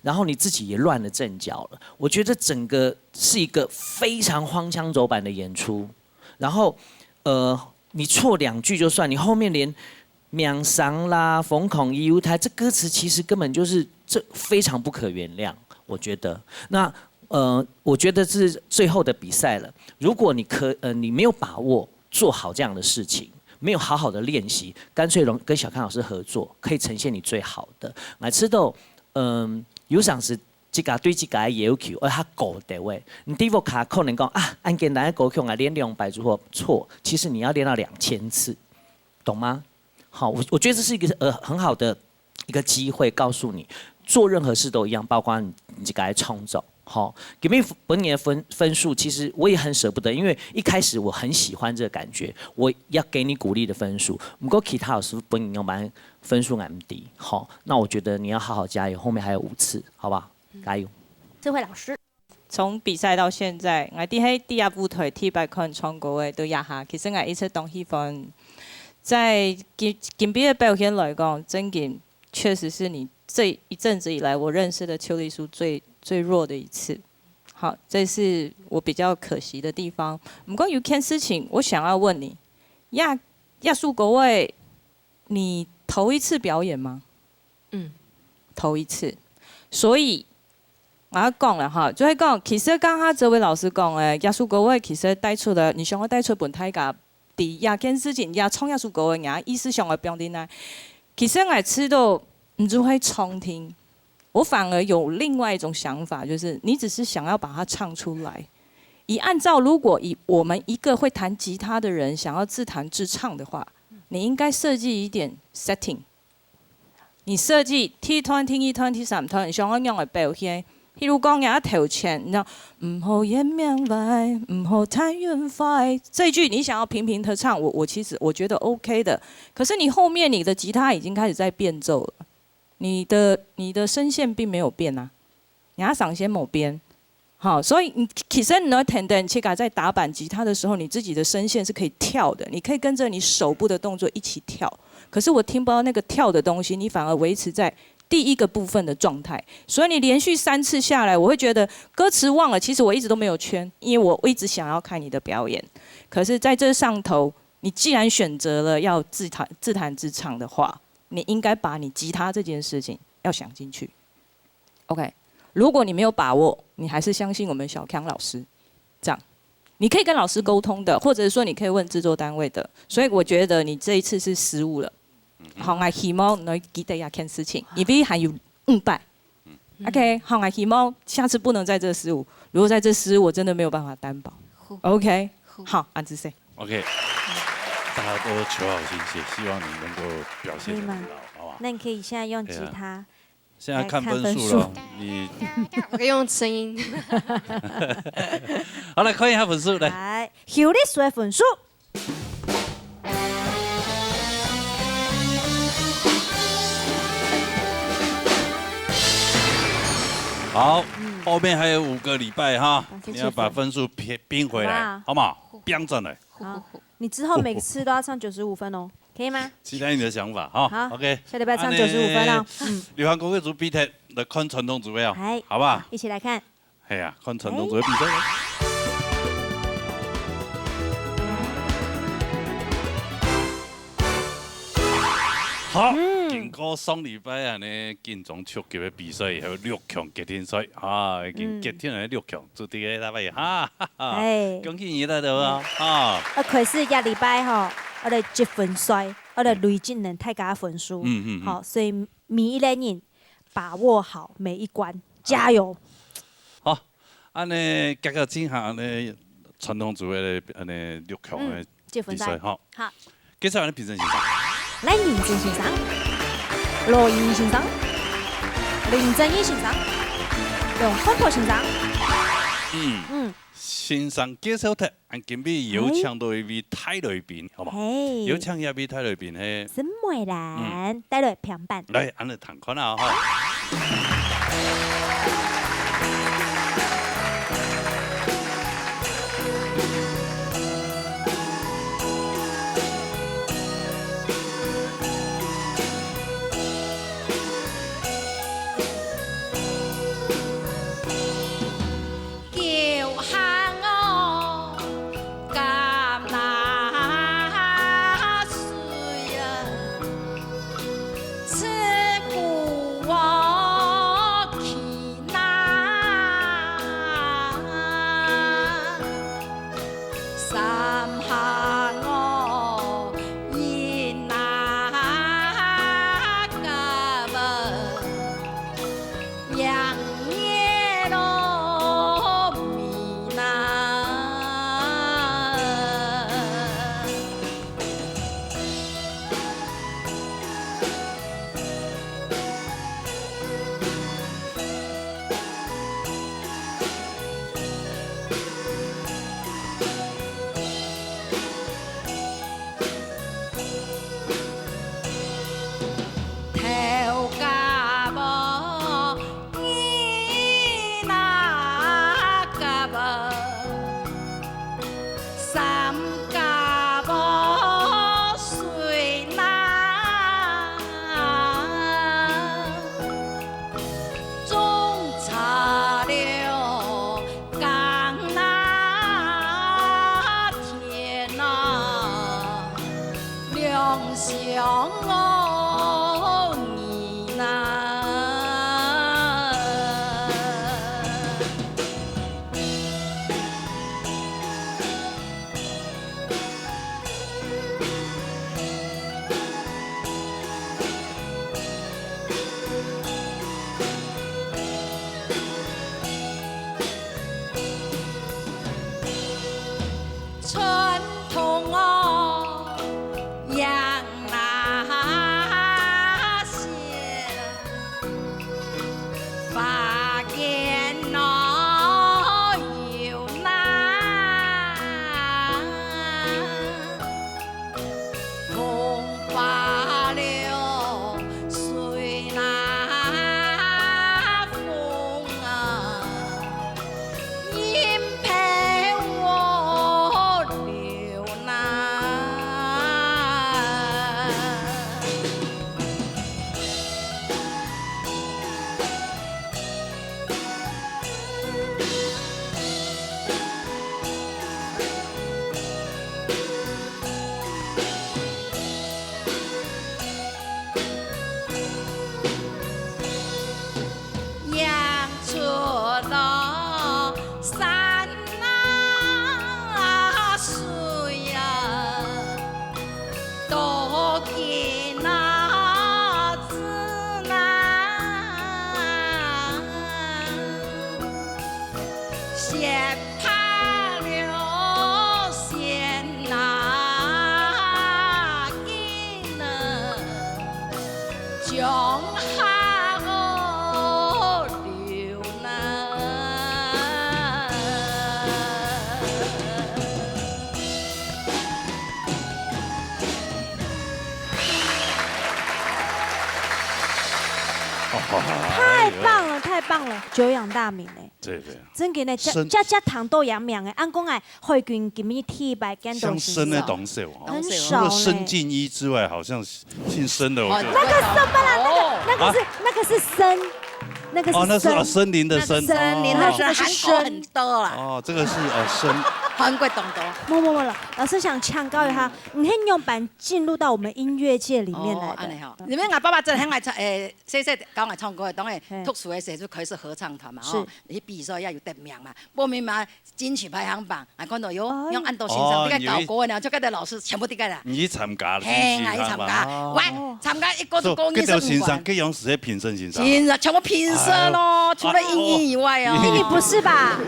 然后你自己也乱了阵脚了？我觉得整个是一个非常荒腔走板的演出。然后，你错2句就算，你后面连မြန်上啦、疯狂犹太，这歌词其实根本就是非常不可原谅。我觉得，那我觉得是最后的比赛了。如果你没有把握做好这样的事情。没有好好的练习，干脆跟小康老师合作，可以呈现你最好的。我知道，有上是这个对这个的要求，而较高的位。你第一卡可能讲啊，按简单的歌曲啊练200组合错，其实你要练到2000次，懂吗？好，我觉得这是一个很好的一个机会，告诉你做任何事都一样，包括你这个来创造。好，给你本年的分数，其实我也很舍不得，因为一开始我很喜欢这个感觉，我要给你鼓励的分数。不过其他老师本年要班分数还低，好，那我觉得你要好好加油，后面还有5次，好吧？加油！智慧老师，从比赛到现在，我伫喺第二舞台100看全国的都压下，其实我一直都希望，在金币的表现来讲，真金确实是你这一阵子以来我认识的邱丽淑最弱的一次。好，这是我比较可惜的地方。不过有件事情我想要问你，亚述国位，你头一次表演吗？头一次。所以我要讲了哈，就係講，其實剛剛這位老師講誒，亞述國位其實帶出了，你想要帶出本大家第亞件事情，亞創亞述國位，亞意思上嘅表達呢，其實我知道你就會重聽。我反而有另外一種想法，就是你只是想要把它唱出來。按照如果以我們一個會彈吉他的人想要自彈自唱的話，你應該設計一點 setting。你設計 T20、E20、3團想要用嘅表現，譬如講有一條前，然後唔好掩面歪，唔好太遠快。這一句你想要平平的唱，其實我覺得 OK 的。可是你後面你的吉他已經開始在變奏了。你的聲線並沒有變啊，你要上線某邊，好，所以其實你要聽到切卡在打板吉他的時候，你自己的聲線是可以跳的，你可以跟着你手部的動作一起跳。可是我聽不到那個跳的東西，你反而維持在第一個部分的狀態。所以你連續3次下來，我會覺得歌詞忘了，其實我一直都沒有圈，因為我一直想要看你的表演。可是在這上頭，你既然選擇了要自彈自唱的話，你應該把你吉他這件事情要想進去 ，OK？ 如果你沒有把握，你還是相信我們小康老師，這樣，你可以跟老師溝通的，或者說你可以問製作單位的。所以我覺得你這一次是失誤了。好，我希望你記得一件事情，因為還有500。OK， 好，我希望下次不能再這失誤。如果再這失誤，我真的沒有辦法擔保。OK， 好，安子 say。OK。大家都求好心切，希望你能夠表現得很好，好吧？那你可以現在用吉他。現在看分數了，你我可以用聲音。好，來看一下分數，來。來，邱麗淑的分數。好，後面還有5個禮拜哈，你要把分數拼回來，好嗎？拼上來。好。你之後每次都要唱95分哦，可以嗎？期待你的想法哈。好 ，OK。下禮拜唱95分哦。流行歌曲組比賽來看傳統組哦，好不好？一起來看。係啊，看傳統組的比賽。好，經過上禮拜啊呢建中超級的比賽，還有6強決定賽啊，已經決定了6強，注定嘅大位哈，恭喜你哋到啊！可是下禮拜吼，我哋積分賽，我哋累積能大家分數，好，所以每一個人把握好每一關，加油！好，安尼結果進行呢傳統組的安尼6強的比賽，好，接下來的評審先生。來，認真先生，羅英先生，林正義先生，楊坤國先生。先生介紹睇，俺今日有請到一位泰來賓，好冇？有請一位泰來賓係沈美蘭，帶來平板。來，俺嚟談看下哈。相依呐。传统哦，养那些发言哦有那风发了随那风啊，音陪我流呐。养出了山那水呀，都给那子呐，先怕了先那给呢，将下我留呐。太棒了，太棒了，久仰大名哎！对对。真嘅呢，生家糖豆养命嘅，按讲哎，惠君今日替白干豆像生的董事哦，很除少呢。了申进一之外，好像姓申的我就。那个什么啦，那个是参，那个哦，那是是参，森林的森。森林它是韩国很多啦，哦，这个是生。韩国懂多。没了，老师想强调一下，你很勇敢进入到我们音乐界里面来的。你们俺爸爸真很爱唱，细细教我唱歌的，当然读书的时候就开始合唱团嘛，哦，你比赛也有得名嘛，报名嘛金曲排行榜，俺看到有用安道先生，你个教歌的，就嗰啲老师全部啲个啦。你参加了？嘿，我参加，喂，参加一个就公益生欣赏，佢用是评审欣赏。欣赏全部评审咯，除了英音以外哦。你不是吧？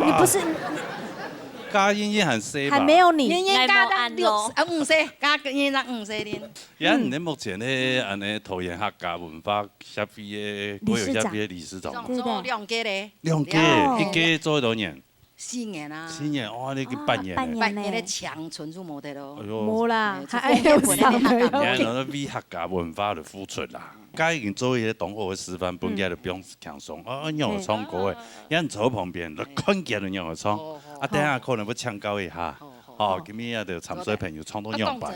你不是。加音乐很 C 吧？还没有你，音乐加得5岁，加音乐5岁啲。而你目前咧，安尼桃园客家文化协会嘅国有协会理事长，做2屆咧。2屆，一屆做多年？4年啦。4年，哇！你半年。半年咧强存入模特咯。冇啦，还有啥？你看，那为客家文化的付出啦。家已经做一个同学的示范，本家就不用强送，哦，让我唱歌的，有人坐旁边，就看见了让我唱，啊，等下可能要抢教一下，哦，今日啊就参水朋友唱到样板，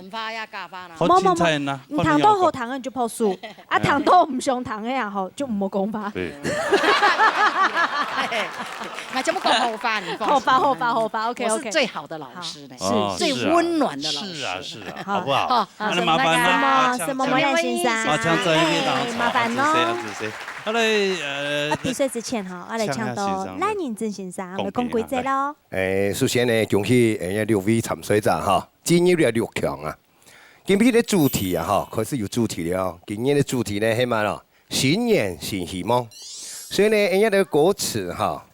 好精彩呐！糖豆好糖的就泡素，啊，糖豆唔上糖的呀，吼就唔好讲法。对。那怎么讲后发？你后发 ，OK， 我是最好的老师呢，是最温暖的老师。是啊，好不好？那麻烦了，什么模先生？啊，这样在那边当麻烦咯。好嘞，比赛之前哈，我来唱到赖认真先生，我讲规则咯。首先呢，恭喜6位参赛者哈，进入了6强啊。今天的主题啊哈，开始有主题了。今年的主题呢，係乜咯？新年新希望。所以呢，人家的歌词哈，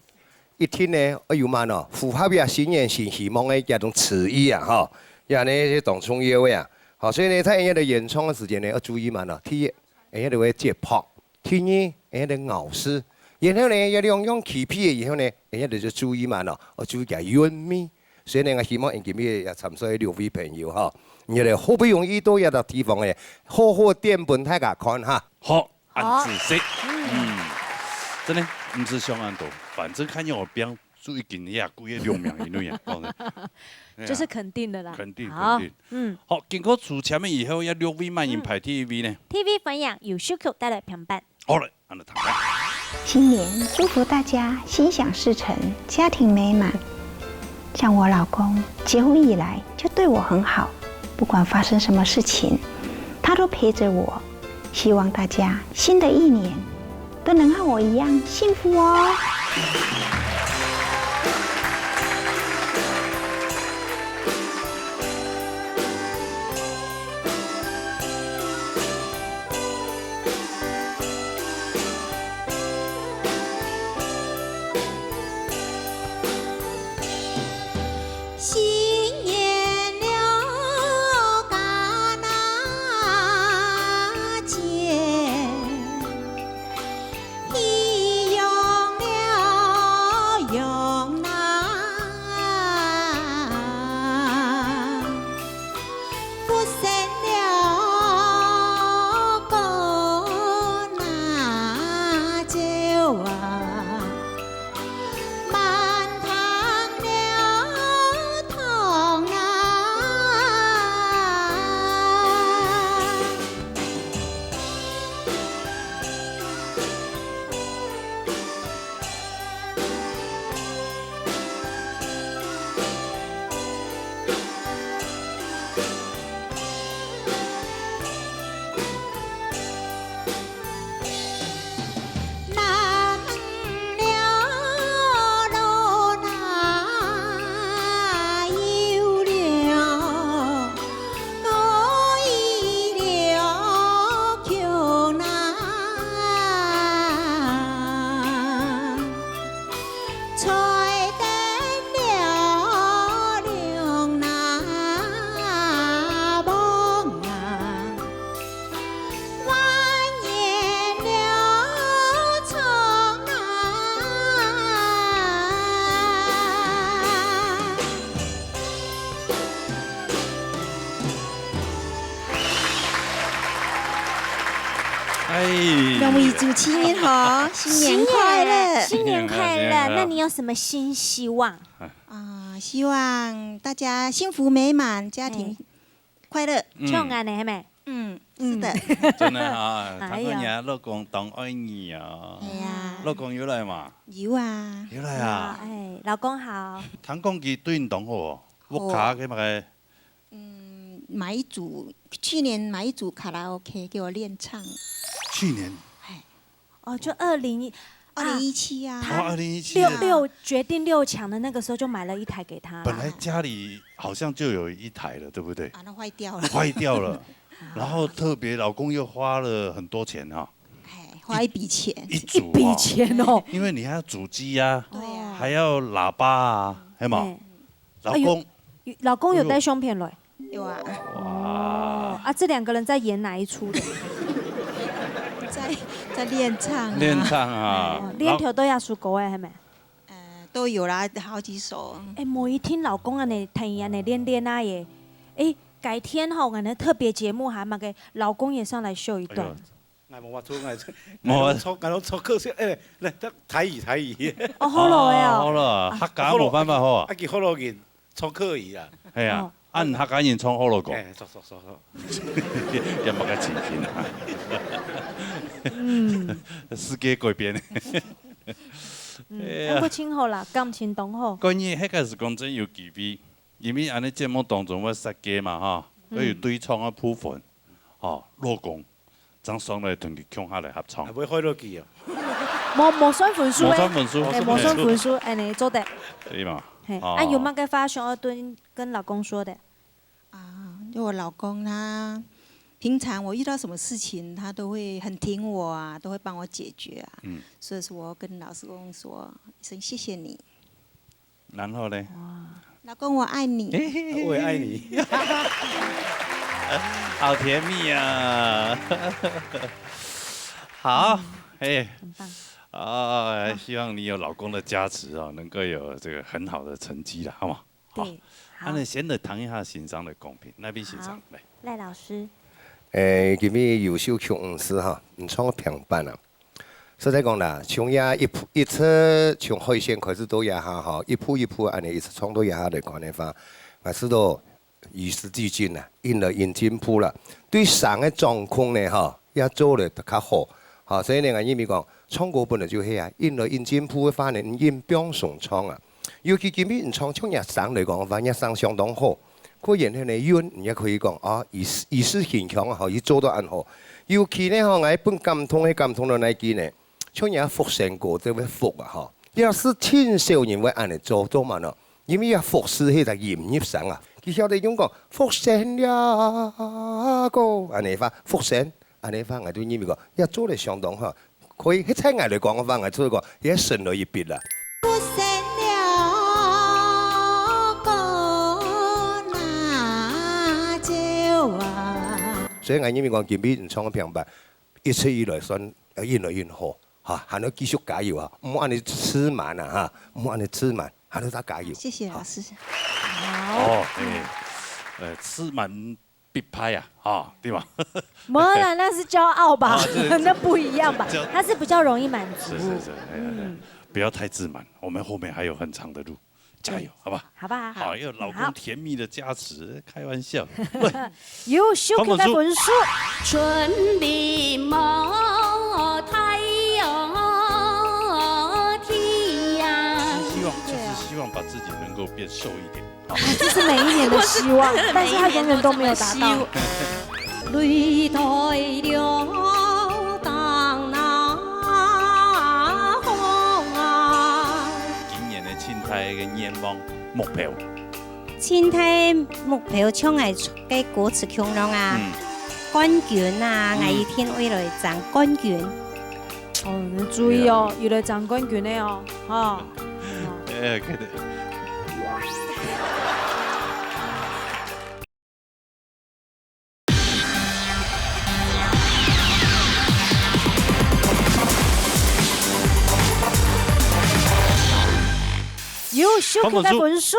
一聽呢，有乜咯？符合呀新年新希望的一種詞意啊哈，呀呢當中有呀。好，所以呢，在人家的演唱的時間呢，要注意乜咯？第一，人家就會節拍；第二，人家的咬字。然後呢，要用起皮嘅以後呢，人家就注意乜咯？要注意嘅韻味。所以呢，我希望今日也參賽6位朋友哈，你哋好不容易到一個地方嘅，好好點本大家看哈。好，按仔細。真的唔是上安多，反正看见我边注意今日几个2名因为就是肯定的啦。肯定。好，經過主前面以後，要6位滿人排 TVB 呢 ？TV 分享由小球帶來評判。好嘞，按照談。新年祝福大家心想事成，家庭美滿。像我老公結婚以來就對我很好，不管发生什么事情，他都陪着我。希望大家新的一年都能和我一样幸福哦。新年了，嘎那节，一用了用那，不生了个那酒啊。满堂了糖啊，南了路那有了，我一了穷那，菜灯了亮那梦啊。万年了长啊，哎，两位主持人好，新年快乐！新年快乐！新年快乐那你有什么新希望？希望大家幸福美满，家庭快乐。唱啊，你没？是的。真的啊，唐哎呀哥娘老公当爱你啊。老公有来嘛？有啊。有来啊。哎，老公好。唐公佢对你当好哦，我卡嘅嘛个。买一组，去年买一组卡拉 OK 给我练唱。去年。哦，就2017啊。哦2017决定6强的那个时候就买了一台给他。本来家里好像就有一台了，对不对？那坏掉了。坏掉了，然后特别老公又花了很多钱哈。花一笔钱。一组笔钱哦。因为你还要主机呀，对呀，还要喇叭啊，系嘛？老公有带胸片来。有啊。啊，这2个人在演哪一出的？在练唱。练唱啊。练条都要输歌的，系咪？都有啦，好几首。哎，每一天老公啊，你听啊，你练啊耶。哎，改天吼，我们特别节目还嘛给老公也上来秀一段。我冇出，我出客笑，来得台语。哦，好咯的哦。好咯，客家冇办法好啊。好咯件出客语啊。系啊，按客家人唱好咯讲。错。有冇个前片啊？世界改变。不清好啦，感情同好。关于迄个是讲真有机会，因为安尼节目当中我设计嘛哈，我有对唱啊部分，哦，老公，张双来同佢强下来合唱。会开到机哦。冇选分数冇选分数。冇选分数，哎，你做的。对嘛？啊，有冇个发熊二墩跟老公说的？就我老公他平常我遇到什么事情，他都会很挺我啊，都会帮我解决啊。所以说我跟老公说一声谢谢你。然后呢？老公我爱你。我也爱你。好甜蜜啊！好，哎，很棒。希望你有老公的加持哦，能够有这个很好的成绩了，好吗？对。好，那先来谈一下欣赏的公平，那边欣赏来。赖老师。今日优秀曲艺师哈，唱个平板啊。实在讲啦，从呀一次从海鲜开始到呀下哈，一步一步安尼一直唱到呀下来讲的话，我知道与时俱进啦，因了因进步啦，对上个状况呢哈，也做得较好。好，所以呢，我意味讲，唱歌本来就係啊，因了因進步嘅話呢，因變上唱啊。尤其今日唱唱日生嚟講，話日生相當好，個人係你冤，人家可以講啊，意思堅強啊，可以做到安好。尤其呢，我一本感通嘅感通到那句呢，像人家福成過這位福啊，哈，要是天少人會安尼做到嘛咯，因為要福是係個業業上啊，佢曉得用講福成呀個安尼法，福成安尼法，我對因為講要做得相當好，可以喺親眼嚟講嘅話，我做個也神來一筆啦。所以我因為講見比唔錯嘅平白，一直以來算越來越好嚇，還要繼續加油啊！唔好按你吃滿啊嚇，唔好按你吃滿，還要再加油。謝謝老師。哦，吃滿必拍呀，啊，對吧？没啦，那是骄傲吧？那不一样吧？他是比较容易满足。是，不要太自滿，我們後面還有很長的路。加油，好吧？好吧，好，有老公甜蜜的加持，開玩笑。優秀嘅本書。春的茅台哟天呀！希望就是希望把自己能夠變瘦一點。這是每一年的希望，但是他永遠都沒有達到。擂台了當那風啊！今年的青台嘅願望目標。青台目標唱係嘅歌詞強朗啊，冠軍啊，我一天未來爭冠軍。哦，你注意哦，原來爭冠軍的哦，哈。佢哋。優秀嘅本書。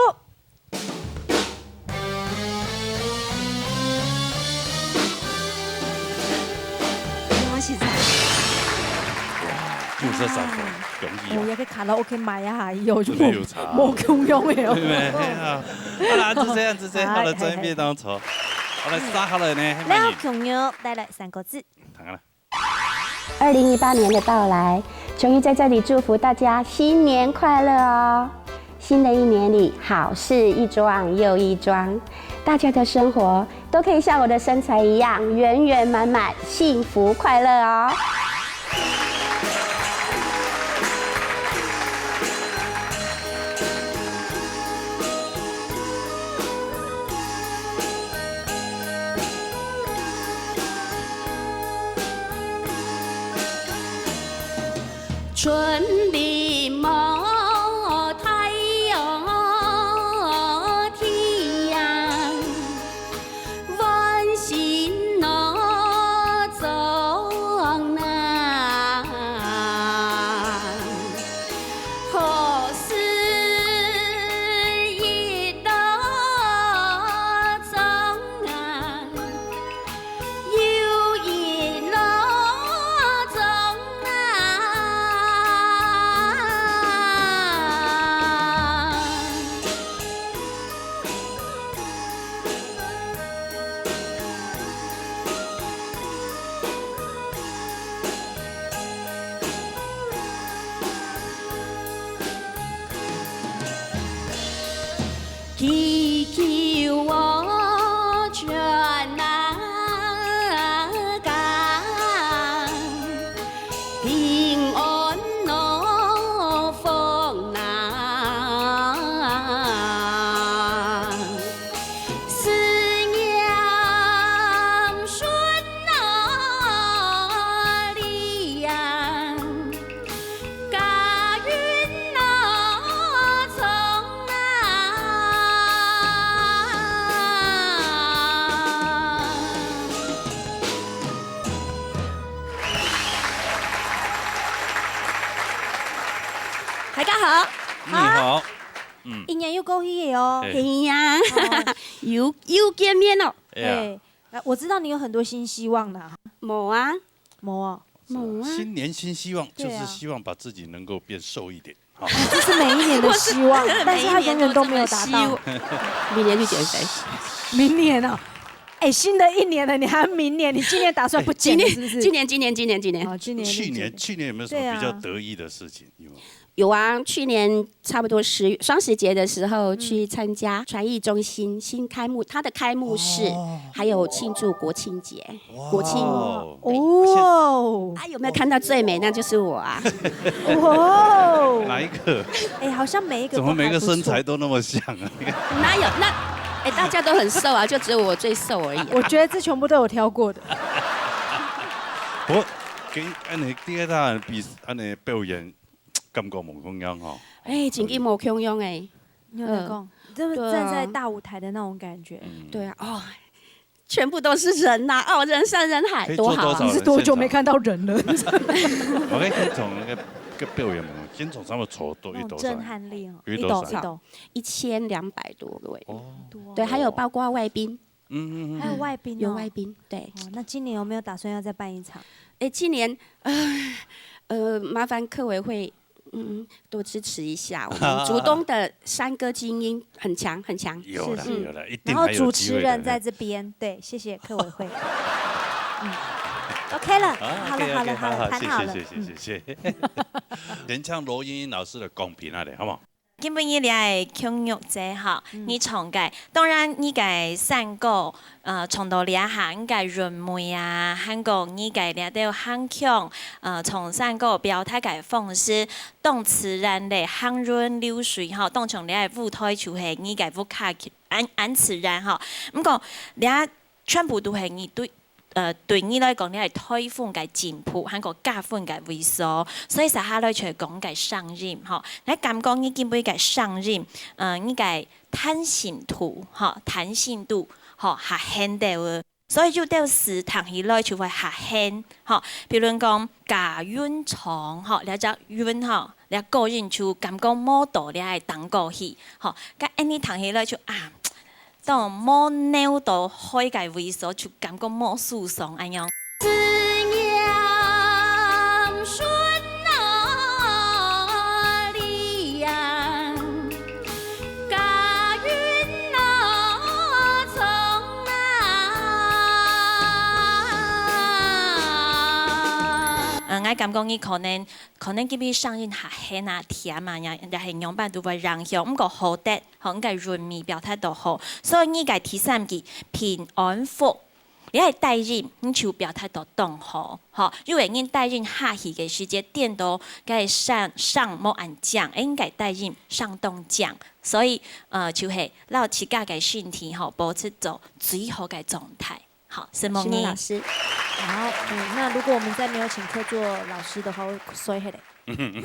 63分，容易。我也去卡拉 OK 買一下，以後就冇咁用嘅。好啦，就這樣，好了，正面當錯。好了，殺好了呢。廖瓊瑤帶來3個字。 2018年的到來，瓊瑤在這裡祝福大家新年快樂哦！新的一年裡，好事一樁又一樁，大家的生活都可以像我的身材一樣圓圓滿滿、幸福快樂哦！春的茅台哟天呀，溫馨那種啊，何時一到中啊，又一路中啊。 祈求我全能干，平安樂豐囊，事業順利呀，家運樂從大家好，你好，一年又過去哦，係呀，又見面咯。對，我知道你有很多新希望的。冇啊，冇啊，冇啊。新年新希望，就是希望把自己能夠變瘦一點。這是每一年的希望，但是他永遠都沒有達到。明年去減肥。明年啊，哎，新的一年了，你還明年？你今年打算不減是不是？今年。哦，今年。去年有沒有什麼比較得意的事情？有嗎？有啊，去年差不多10月双十节的时候去参加传艺中心新开幕，它的开幕式，还有庆祝国庆节，国庆哦，啊，有没有看到最美？那就是我啊！哇，哪一个？哎，好像每一个怎么每个身材都那么像啊？哪有那？哎，大家都很瘦啊，就只有我最瘦而已。我觉得这全部都有挑过的。我跟安尼第一搭比安尼表演，感觉无同样吼。哎，真嘅无强样哎，你有在讲，就是站在大舞台的那种感觉。对啊，哦，全部都是人呐，哦，人山人海，多好啊！你是多久没看到人了？我可以先从那个表演嘛，先从他们筹多一斗震撼力哦，一斗1200多位。哦，对，还有包括外宾。还有外宾哦，有外宾，对。那今年有没有打算要再办一场？哎，今年麻烦客委会多支持一下，我们竹东的山歌精英很强很强。有了有了，一定然后主持人在这边，对，谢谢客委会。OK 了，好了好了好了，谈好了。谢谢。先唱罗英英老师的《公平》那里，好不好？今本你来腔乐者哈，你唱嘅，当然你嘅山歌，唱到你下，你嘅润美啊，韩国你嘅了都很强，从山歌表态嘅方式，动自然的很润流水哈，当从你嘅舞台就係你嘅舞卡按自然哈，唔過你全部都係你對你來講，你係推款嘅進步，喺個加款嘅萎縮，所以實下來就係講嘅上任，嗬。你感覺你基本嘅上任，你嘅彈性度，嗬，彈性度，嗬，下輕到嘅，所以就到時彈起來就會下輕，嗬。譬如講假韻長，嗬，你只韻，嗬，你個人就感覺冇到，你係當過去，嗬。咁你彈起來就啊。當冇扭到開嘅位所，就感覺冇舒爽咁樣。我感覺伊可能佢比上任下輕啊甜啊，又係樣板都會讓向，唔過好得，好應該潤味表態都好，所以呢個第三句平安福，你係帶任，你就表態都當好，嚇，因為你帶任下去嘅時間點都該上冇按獎，應該帶任上當獎，所以就係讓自家嘅身體好保持到最好嘅狀態。好，是夢妮老師。好，那如果我们再没有请客座老师的话，会衰下来。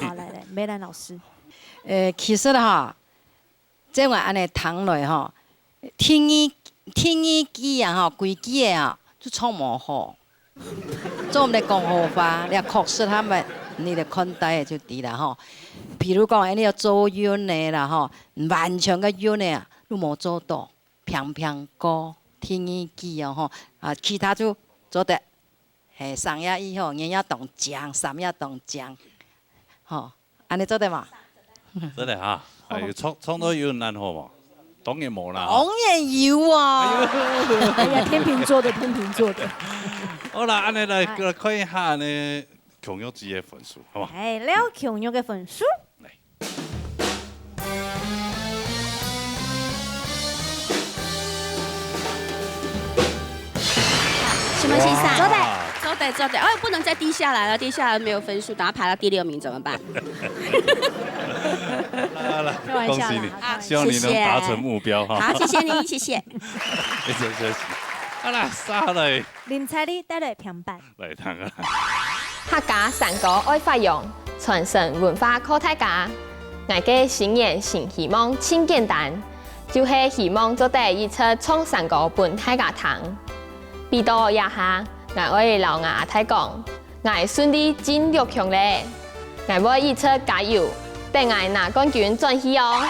好，来，梅兰老师。其實哈，即我安尼談落吼，天意機啊吼，規矩啊，就超模好。做我們的講好法，你確實他們你的看待就對了吼。譬如講，你要做遠的啦吼，完全嘅遠的啊，都冇做到，平平過天意機哦吼，啊，其他就做得。嘿，上日以後，人家當獎，3日當獎，吼，安尼做得嘛？真的哈，係創到有難好嘛？當然冇啦。當然有啊！哎呀，天秤座的，天秤座的。好啦，安尼來看一下呢，強弱之嘅分數，好嘛？哎，了強弱嘅分數。什麼比賽？走的，哎，不能再低下來了，低下來沒有分數，等下排到第6名怎麼辦？好了，恭喜你，希望你能達成目標哈。好，謝謝你，謝謝。一陣休息。好啦，沙嚟。林采妮帶來平板。嚟聽啊。客家山歌愛發揚，傳承文化靠大家。我嘅新年新希望真簡單，就是希望做第一出創山歌本大家聽。比到一下。我會留牙睇講，我順利進6強咧，我會一出加油，等我拿冠軍轉去哦。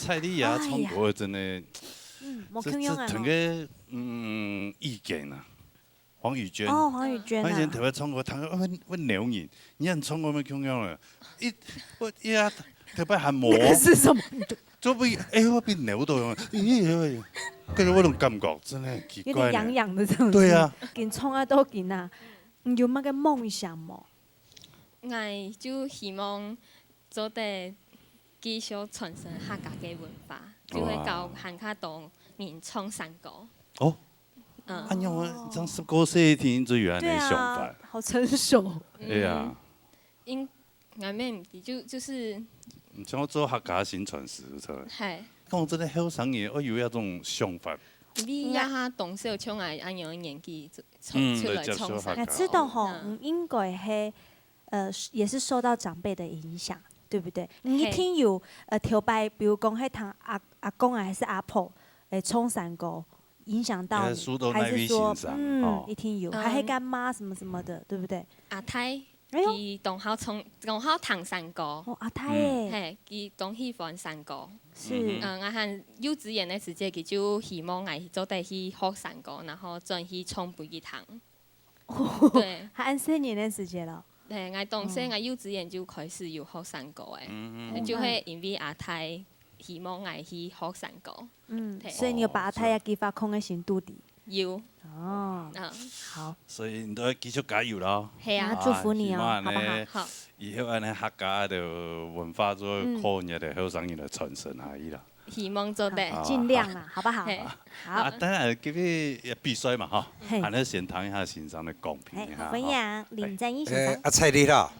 蔡丽雅唱歌真的，这整个意见啊。黄宇娟哦，黄宇娟黄宇娟特别唱歌，弹个我鸟人，你很唱歌咩腔样了？我呀特别喊我。那个是什么？做不我比鸟到样，跟着我种感觉真的奇怪。有点痒痒的这种。对啊。跟创啊都跟啊，你有乜个梦想冇？我就希望做得继续传承客家嘅文化，就会教喊较多人唱山歌。哦。哎呀，我这19岁听就原来想法。好成熟。对呀。我们就是。像我做客家新传师，系。讲真的，后生嘢我有一种想法。你呀哈动手唱啊，按样年纪出来唱山。我知道吼，应该系也是受到长辈的影响，对不对？你一听有头摆，比如讲迄堂阿公啊，还是阿婆唱山歌。影响到你，还是说，一听有，还干妈什么什么的，对不对？阿太，佢同好弹山歌。哦，阿太耶。嘿，佢同喜歡山歌。是。我喺幼稚園嘅時節，佢就希望我做得去學山歌，然後轉去唱背吉他。對。還按4年的時間了。對，我當時我幼稚園就開始有學山歌嘅，就係因為阿太。希望我去學山歌，所以你要把太陽計劃放喺心肚底。有。哦。好。所以你都要繼續加油咯。係啊，祝福你哦，好不好？好。以後安尼客家的文化做可以的後生人來傳承下伊啦。希望做得。盡量啦，好不好？好。等下今日比賽嘛，哈，安尼先談一下先生的公平哈。分享林正義先生。阿蔡麗啦，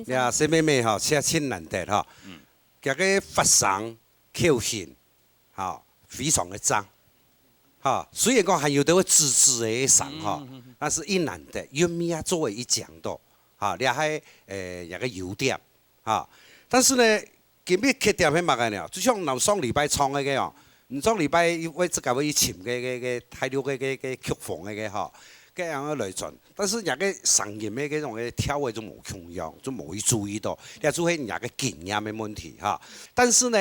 呀，小妹妹哈，車親難得哈，今個發送。口型，好，非常的脏，哈。虽然讲还有的会滋滋的声哈，但是一难得，有咩啊作为一讲到，哈，你还那个优点，哈。但是呢，今日缺点很麻烦了，就像上礼拜唱那个哦，你上礼拜我自家会寻个太多个曲风那个哈。咁樣嘅嚟盡，但是人嘅聲音嘅嗰種嘅調位就冇重要，就冇去注意到，亦做係人嘅經驗嘅問題嚇。但是呢，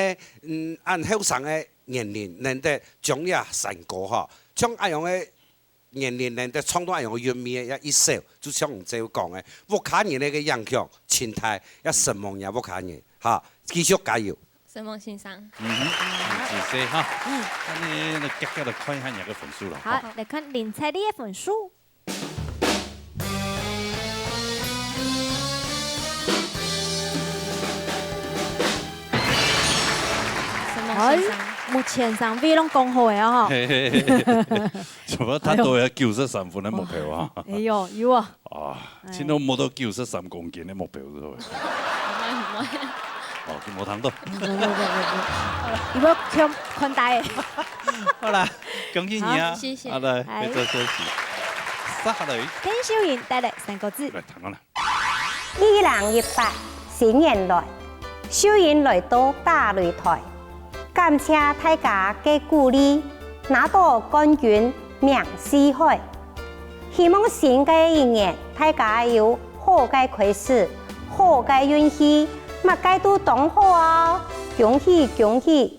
按後生嘅年齡能得將呢山歌嚇，將一樣嘅年齡能得唱到一樣嘅韻味一首，就像唔就講嘅，我看人嘅影響，前態一神夢也我看人嚇，繼續加油。神夢先生。謝謝哈。咁你急急嚟看一下人嘅分數啦。好，嚟看林采麗嘅分數。目前上位拢講好嘅啊！做乜他都有93分嘅目標啊？哎呦，有啊！啊，先都冇到93公斤嘅目標咗。唔會。哦，佢冇睇到。如果看大嘅。好啦，恭喜你啊！謝謝。好啦，繼續休息。下嚟。田秀雲帶來3個字。嚟睇啦。2018新年來，秀雲來到大擂台。感謝大家嘅鼓勵，拿到冠軍名次海。希望新嘅一年大家有好嘅開始，好嘅運氣，乜嘢都當好啊！恭喜恭喜！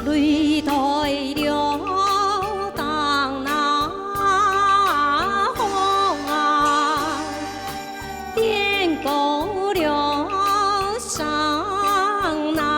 擂台了，當那風啊，點過了上那。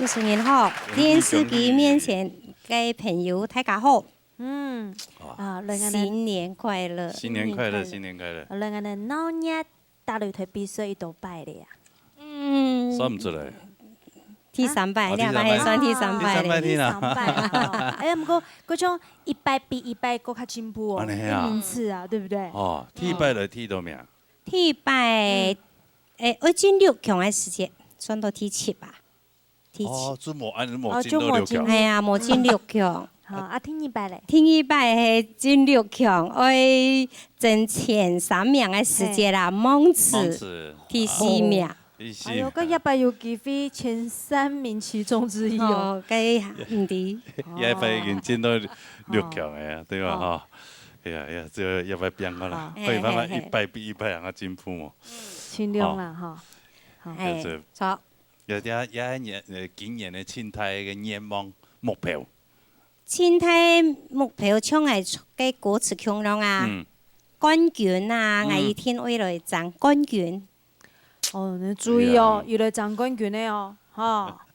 祝新年好，电视机面前嘅朋友大家好。新年快乐！新年快乐，新年快乐！我哋鬧日打擂台必須要拜的呀。算唔出來。第三拜，你係咪算第三拜咧？第三拜啦。哎呀，不過嗰種一拜比一拜更加進步哦，名次啊，對不對？哦，第一拜嚟第多名？第一拜，我進六強嘅時間，算到第七吧。哦，就冇進到六強。係啊，冇進六強。好，第二拜咧？第二拜係進六強，我爭前三名嘅時間啦，蒙子第四名。哎呦，個一拜要記飛前3名其中之一哦。計唔啲。一拜已經進到六強嘅，對吧？哈，哎呀，這一拜變個啦，可以慢慢一拜比一拜讓它進步嘛。盡量啦，哈。係，錯。有啲今年嘅青台嘅願望目標。青台目標唱係嘅歌詞腔咯啊，冠軍啊，我一天會來爭冠軍。哦，你注意哦，要來爭冠軍的哦，哈。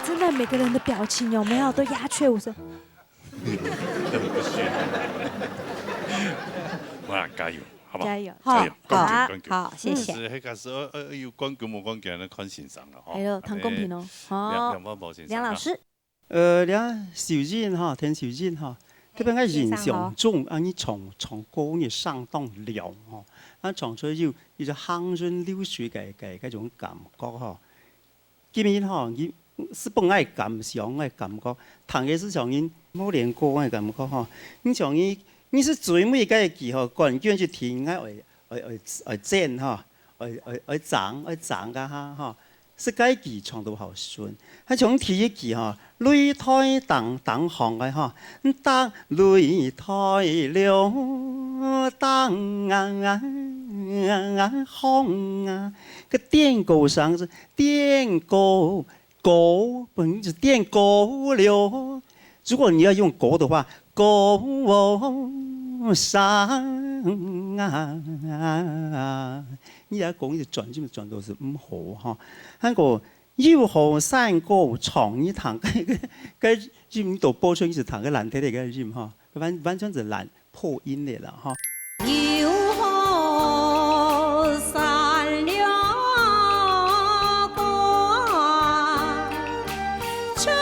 真的每個人的表情有沒有都鴉雀無聲？哇，加油！好不好？加油！加油！好，謝謝。是迄個時候，有冠軍冇冠軍，你看欣賞啦，吼。係咯，談公平哦。好。梁老師。梁小燕哈，田小燕哈，特別我印象中，你唱歌你上當了哈，啊唱出要叫行雲流水嘅嗰種感覺哈。今年哈，你是本愛感想嘅感覺，彈嘅是像你冇練歌嘅感覺哈，你像你是最尾嘅記號，冠軍就聽愛正哈，愛漲噶哈，是該記唱到好順，係從第一句哈，擂台當行嘅哈，當擂台了當行啊，個電鼓上是電鼓本是電鼓了，如果你要用鼓的話，鼓上啊，你要講就轉到是唔好哈。嗰個要好山歌唱一堂，個音都播出是堂個難聽嘅音哈，完全是難破音嚟啦哈。要好山了歌，唱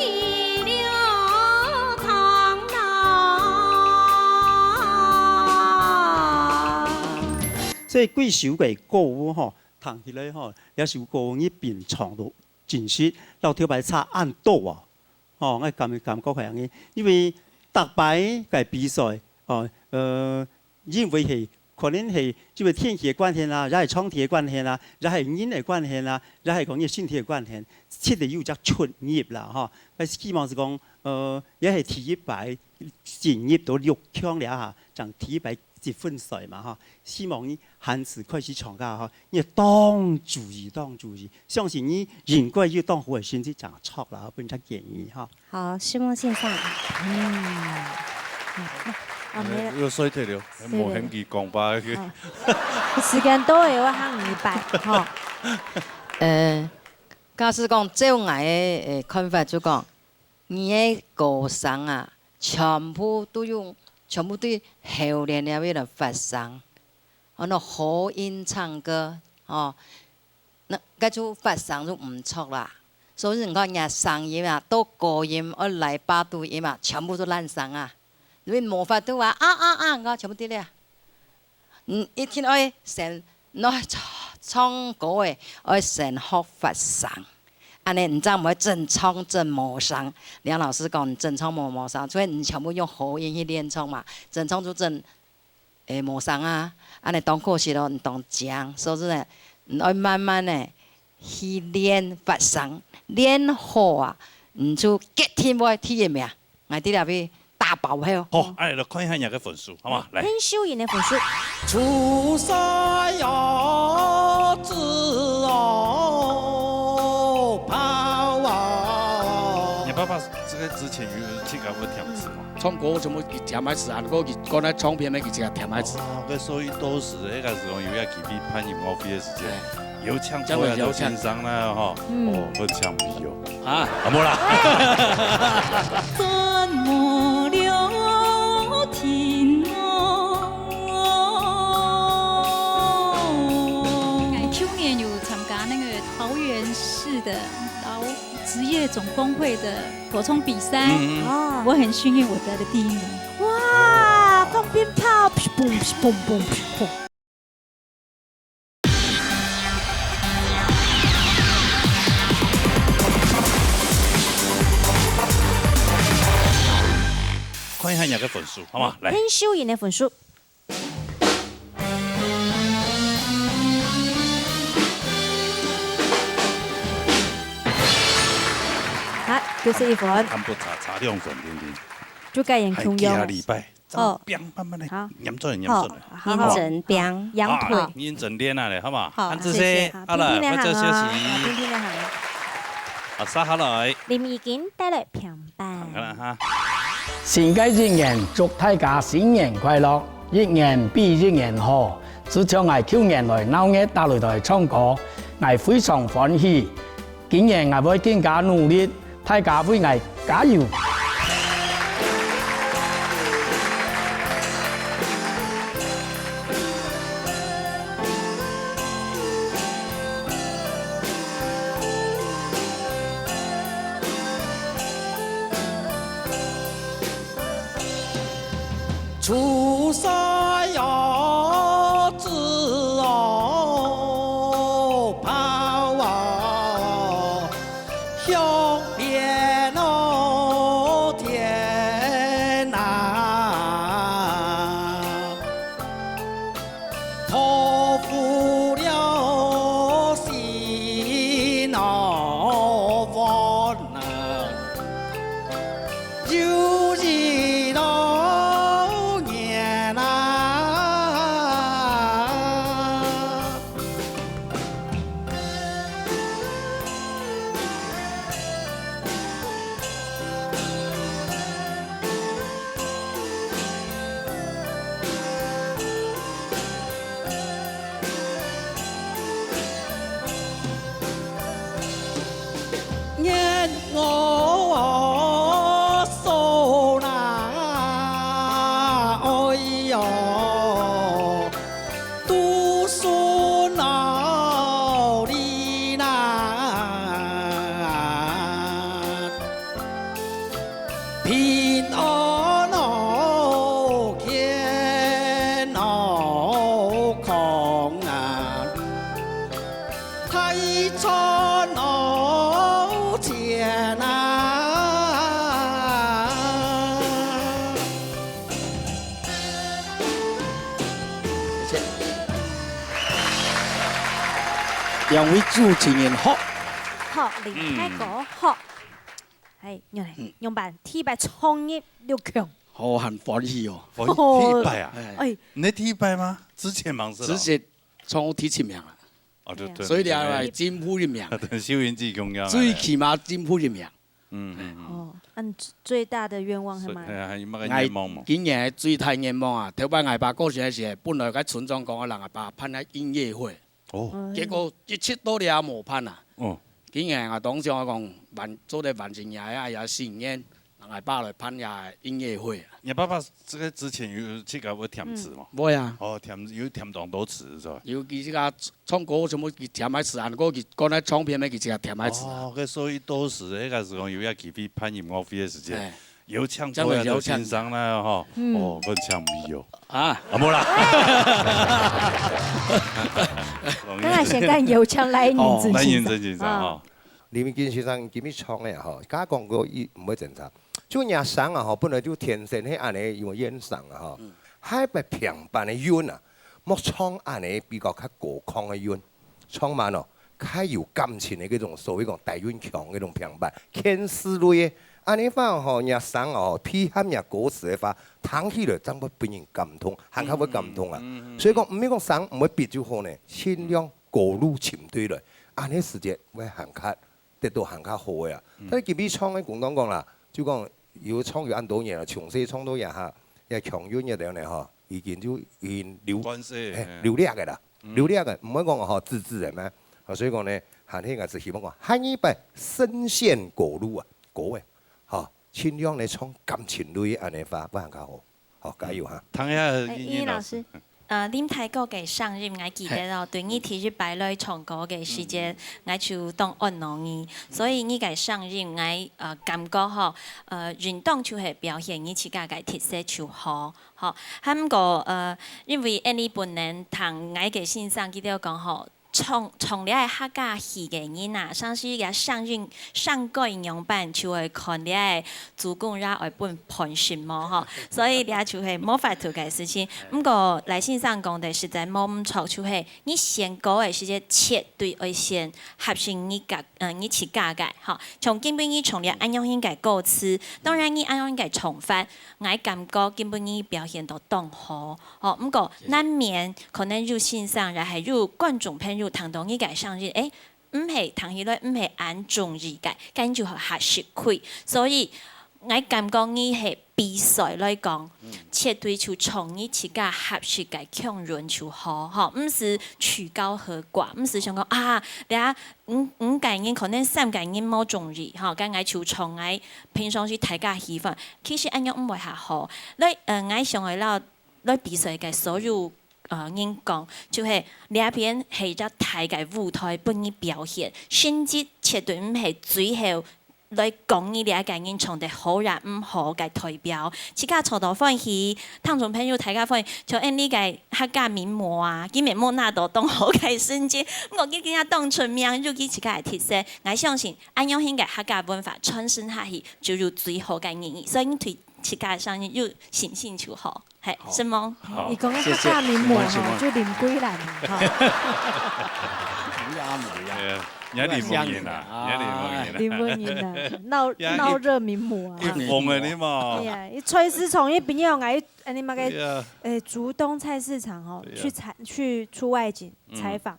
一了堂啦。所以幾首嘅歌哈。彈起來吼，有首歌一邊唱到真實，到條擺差按到啊，哦，我感覺係咁嘅，因為特擺嘅比賽，因為係可能係因為天氣嘅關係啦，也係場地嘅關係啦，也係人嘅關係啦，也係講嘢身體嘅關係，切嚟要則出業啦，嗬，我希望是講，也係第一擺進入到6強了嚇，就第一擺1分賽嘛哈，希望你漢字開始唱噶哈，你當注意，相信你應該要當好嘅先至講錯啦，本出建議哈。好，拭目線上。要衰退了，冇興記講吧。時間多嘅話行2拜，吼。假使講照我嘅看法就講，你嘅歌聲啊，全部都後練了為了發聲，那好音唱歌，哦，那嗰種發聲就唔錯啦。所以你看人家聲音啊，都高音，來8度音啊，全部都爛聲啊。你冇法度話我全部啲咧。一天愛成攞唱歌嘅，愛成學發聲。安尼，你知唔會真唱真冇聲？梁老師講真唱冇聲，所以你全部用好音去練唱嘛。真唱就真冇聲啊！安尼當可惜咯，你當講，所以呢，你愛慢慢呢去練發聲，練好啊，你就激天會體驗咩？我啲入去大爆票。好，嚟嚟看一下人嘅分數，好嘛？嚟。聽秀妍嘅分數。出山呀，子哦。你爸爸這個个之前有去搞过甜吃嘛？唱歌什么甜爱吃啊？我讲那唱片那个是甜爱吃。个所以都是那个时候有要给你判音乐费的时间，有唱出来就欣赏啦哈。哦，我唱没有啊，没啦。怎么了天去年有参加那个桃园市的劳职业总工会的火冲比赛，我很幸运我得了第1名。哇，放鞭炮，砰砰砰砰砰。看一下你个分数，好吗？来。听秀妍的分数。好，91分。看不差2分，就该演空优。下礼拜哦，慢慢来，好，严重了。好，整边羊腿，你整练了嘞，好嘛？好，看姿势，好了，快做休息。聽聽行。好，殺下來。林怡景帶來平板。好啦哈。新嘅一年，祝大家新年快樂，一年比一年好。自從我去年來鬧嘅大擂台唱歌，我非常歡喜。今年我會更加努力，大家為我加油。出山哟子哦跑啊，向边哦天啊，托付了心哦烦啊，有日咯。年我手拿哎哟，读书闹哩难，平安哦天哦空啊，太川哦。天啊！谢谢。兩位主持人好。好，離開嗰學，係用辦 T bài創業6強。我很歡喜哦。T 拜啊？哎，你 T 拜嗎？之前忙是。之前創第7名啦。哦，對。所以你係金鋪一名。等小雲自公樣。最起碼金鋪一名。哦，你最大的願望係咪？係乜嘅願望嘛？今年最大願望啊！頭擺我爸過生日時，本來喺村莊講我讓我爸辦喺音樂會。哦。結果一切都你也冇辦啊。哦。今年我當時我講做啲完成嘢也新年，讓我爸來辦下音樂會。你爸爸這個之前有去搞過甜詞嘛？冇呀。哦，有甜當多詞是吧？尤其這個唱歌什麼甜愛詞啊，我講那唱片那個是個甜愛詞。哦，個所以都是那個時候有要給判音樂費的時間，有唱出來就欣賞啦哈。哦，我唱沒有。啊，冇啦。咁啊，先講有唱來認真欣賞哈。李明基先生今日唱嘅哈，假講過伊唔會正常。就人生啊，本來就天生係安尼用演唱啊，海白平板嘅韻啊，莫唱安尼比較較高亢嘅韻，唱慢哦，較有感情嘅嗰種所謂講大韻強嗰種平板，牽絲類嘅，安尼反吼人生哦，配合人歌詞嘅話，聽起來真會俾人感動，還較會感動啊。所以講唔係講生唔會別就好呢，盡量歌路潛對來，安尼時節會行較得到行較好嘅啊。但係佢比唱嘅廣東講啦。就講要創業按多年啦，從細創到日下，也強遠一點咧嗬，已經就已經流力嘅啦，流力嘅，唔可以講嗬自治嘅咩？所以講咧，韓興也是希望講，韓一輩深陷果路啊，果嘅，嗬，盡量咧從感情類安尼發較好，好加油嚇！唐下英老師。恁泰國嘅生日，我記得咯，對你提日擺來唱歌嘅時間，我就當按捺你，所以你嘅生日，我感覺吼，運動就係表現你自家嘅特色就好，吼，咁個因為你本人同我嘅先生記得講吼。從你係客家戲嘅人啊，上次嘅上個樣版就係看你係主公然外本盤旋嘛吼，所以你就係冇法度嘅事情。不過來先生講的實在冇唔錯，就係你選歌嘅時間絕對要先合適你自家嘅吼。從根本你從你按樣應該歌詞，當然你按樣應該重翻，我感覺根本你表現到當好。哦，不過難免可能入先生，然後入觀眾朋友。談到呢個生日，唔係談起來唔係按中意嘅，跟住係合適佢，所以我感覺呢係比賽來講，絕對就從你自家合適嘅強人就好，嗬，唔是曲高和寡，唔是想講啊，你啊五個人可能3個人冇中意，嗬，咁我就從我平常時大家喜歡，其實按樣唔會係好，我上來啦，來比賽嘅所有。人講就係呢一邊係一個大嘅舞台幫你表現，甚至絕對唔係最後來講你呢一個人唱得好人唔好嘅代表。自家坐到歡喜，聽眾朋友大家歡喜，就按呢個客家面膜啊，佢面膜那度當好嘅瞬間，我見佢當出名，就佢自家嘅特色。我相信按樣型嘅客家文化傳承下去，就有最好嘅意義。所以你對自家上面有信心就好。係，是嗎？你講嘅客家面膜吼，就林桂蘭哈。也林夢妍啊，也林夢妍啊。林夢妍啊，鬧熱面膜啊。瘋嘅你嘛。哎呀，崔思聰一邊有嗌你嘛個竹東菜市場吼，去出外景採訪。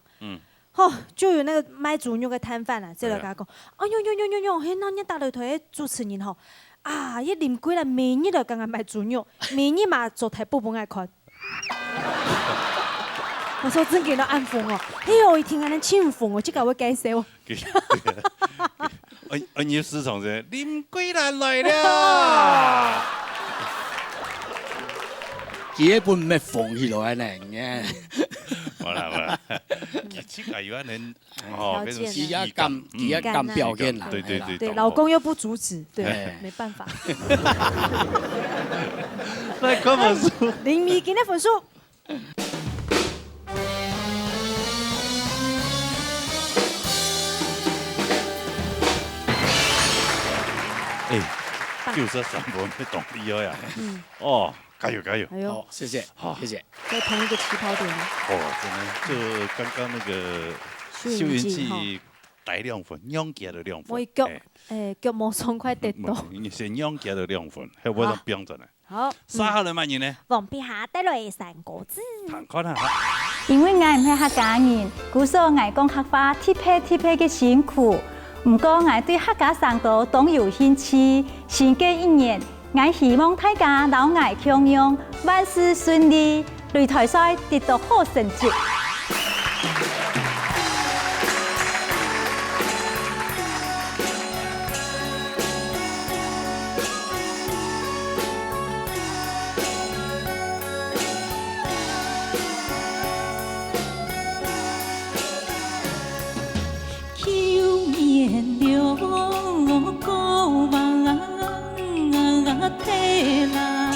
吼，就有那個賣豬肉嘅攤販啊，即係佢講，哎呦，嘿，那你大擂台主持人吼。啊！一林桂蘭明日就剛剛賣豬肉，明日嘛做台部本愛看。我說真給到暗諷哦，哎呦，一聽安尼慶豐哦，即個會解釋哦。我要思從者，林桂蘭來了。佢一般咩縫起來呢？冇啦，其實有人哦，而家咁表現啦，對，老公又不阻止，對，沒辦法。來看本書，林怡給那本書。就是3本被動力了呀。哦。加油！好，謝謝，在同一個起跑點。哦，真的，就剛剛那個收音機帶2分，樣夾了2分。我腳毛鬆快跌到。先樣夾了2分，係我哋標準嘅。好。3號人乜嘢呢？王碧霞帶來3個字。看下。因為我唔係客家人，故所我講客話貼皮嘅辛苦。唔過我對客家3個都有興趣，新嘅1年。我希望大家老愛強勇，萬事順利，擂台賽得到好成績。秋面了高望。太郎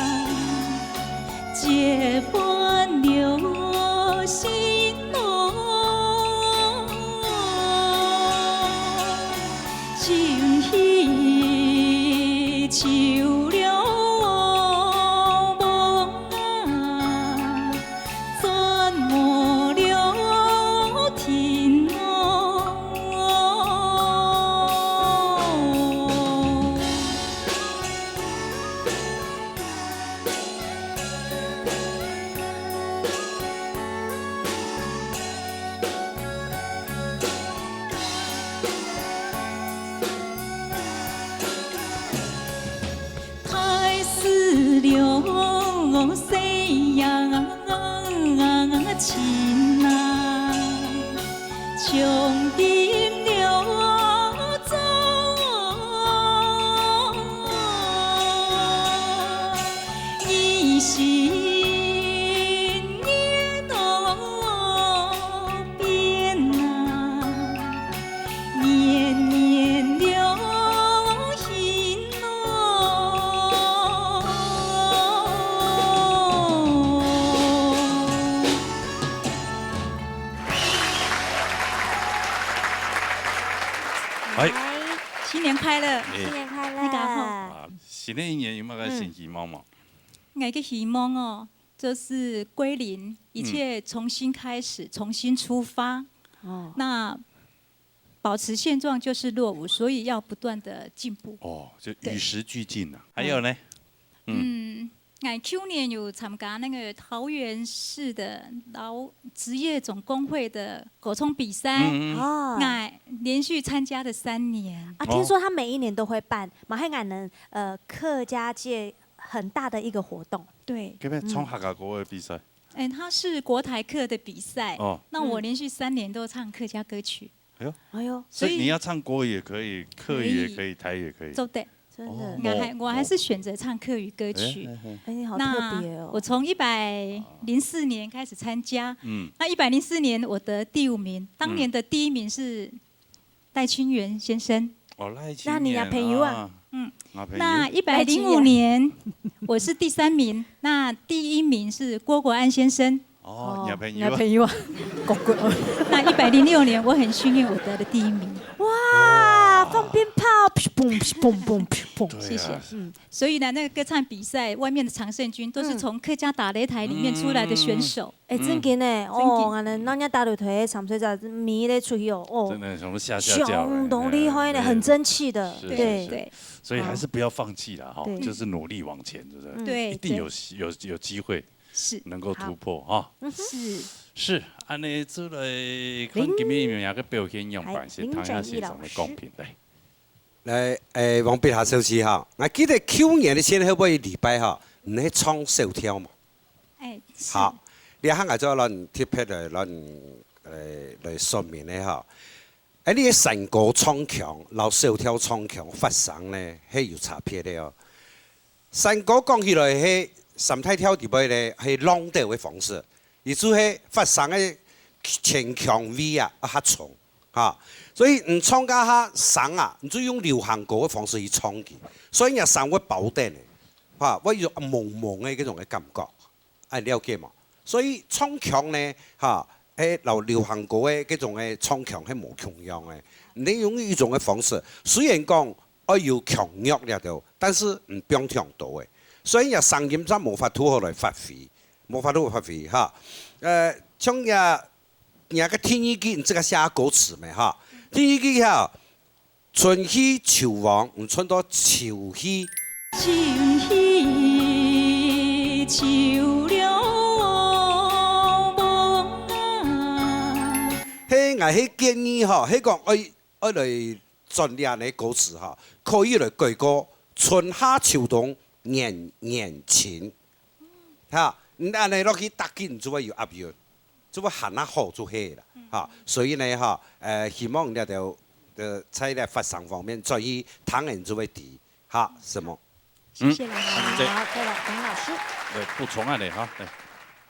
结伴了新郎，情意秋了梦啊，怎么了天哦。哎，新年快乐！新年快乐！大家好。啊，新的一年有没有个新希望嘛？我嘅希望哦，就是归零，一切重新开始，重新出发。哦。那保持现状就是落伍，所以要不断的进步。哦，就与时俱进啊。还有呢？我去年有参加那个桃园市的劳职业总工会的国冲比赛，我连续参加了3年。啊，听说他每一年都会办马海港人客家界很大的一个活动。对。可不可以冲客家歌的比赛？它是国台客的比赛。哦。那我连续3年都唱客家歌曲。哎呦，所以你要唱国语也可以，客语也可以，台语也可以。都对。真的，我还是选择唱客语歌曲。哎，好特别哦！我从104年开始参加，那104年我得第5名，当年的第1名是赖清源先生。哦，赖清源。那你呀，朋友啊？那105年我是第3名，那第1名是郭国安先生。哦，你朋友啊？那106年我很幸运，我得了第1名。哇，放鞭炮，砰砰砰砰砰！谢谢。所以呢，那个歌唱比赛外面的常胜军都是从客家打擂台里面出来的选手。哎，真紧呢！哦，俺家打擂台参赛者迷得出去哦。真的，什么下相当厉害呢，很争气的。对。所以还是不要放弃啦，哈，就是努力往前，对不对？对。一定有机会。是能够突破啊！是，安尼做来看今日有个表现样板是唐亚先生的贡品来，王碧霞小姐哈，我记得去年的先后尾礼拜哈，你去唱小跳嘛？好，你看我做咱贴片来说明的哈。你嘅成果唱腔，老小跳唱腔发声呢，係有差別的哦。成果講起來係。三太跳底背咧係浪調嘅方式，而就係發聲嘅前強味啊，較重嚇。所以唔唱加下聲啊，你就用流行歌嘅方式去唱佢，所以日聲會飽定嘅嚇，會有朦朦嘅嗰種嘅感覺，係了解嘛？所以唱腔呢嚇，係流行歌嘅嗰種嘅唱腔係冇強樣嘅，你用呢種嘅方式，雖然講我要強弱了度，但是唔變強到嘅。所以日聲音真無法吐來發揮，無法吐發揮哈。像個天衣機，你這個寫歌詞咪哈？天衣機哈，春去秋往，唔春到秋去。春去秋了望啊！嘿，我係建議哈，係講愛來盡量嘅歌詞哈，可以來改歌，春夏秋冬。年前，嚇，你安尼落去搭緊就會有押韻，就會行得好就係啦，嚇。所以呢，嚇，希望你就在咧發聲方面，在於當然就會低，嚇，什麼？謝謝老師，好，再來王老師。來補充下你嚇，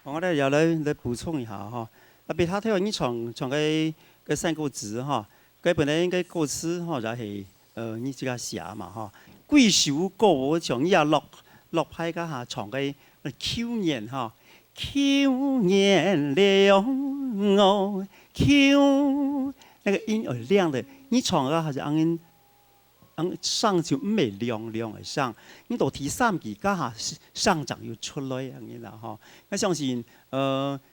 我哋又來補充一下哈，特別他睇你唱嘅三個字哈，佢本來應該歌詞哈就係你自己寫嘛哈。貴首歌像伊也落派家下唱嘅去年哈，去年了我秋，那個音係亮的，你唱嘅還是按上就唔係亮嘅上，你到第3季家下上漲又出來咁樣啦哈。我相信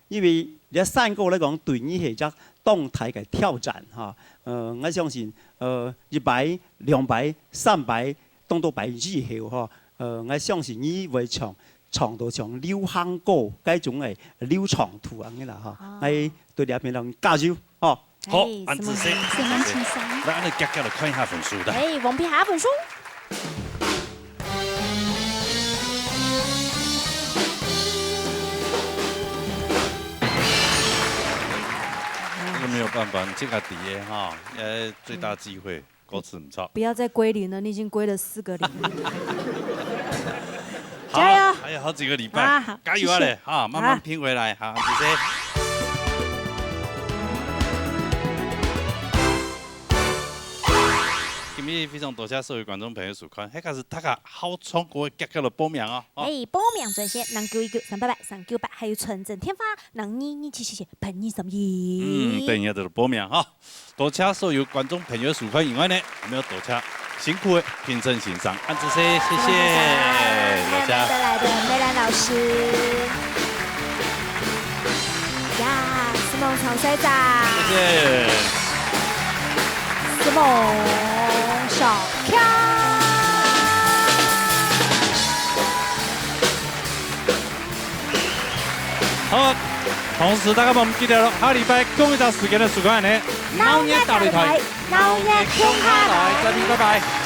因為你3個嚟講對你係隻動態嘅挑戰哈。我相信1擺、2擺、3擺。當到擺以後嗬，我相信你會唱到像流行歌嗰種嘅流暢度咁嘅啦嗬，係對你入邊人加油哦。好，安子先，來，我哋夾嚟看一下分數的。哎，王碧霞分數。這個沒有辦法，這個底嘅哈，最大機會。歌詞唔錯，不要再歸零了，你已經歸了4個零。加油！還有好幾個禮拜，加油啊你！啊，慢慢拼回來，好，謝謝。今日非常多谢所有观众朋友收看，迄个是大家好唱歌的结果了报名哦。报名专线0919388398，还有纯正天发0227778231。等一下就报名哈。多谢所有观众朋友收看以外呢，我们要多谢辛苦的评审欣赏，安子谢，谢谢，多谢。带来的梅兰老师呀，思梦长水长，谢谢。思梦小跳。好，同时大家我们记得了，下礼拜同一时间的收看呢，闹热大擂台，闹热空下来，再见，拜拜。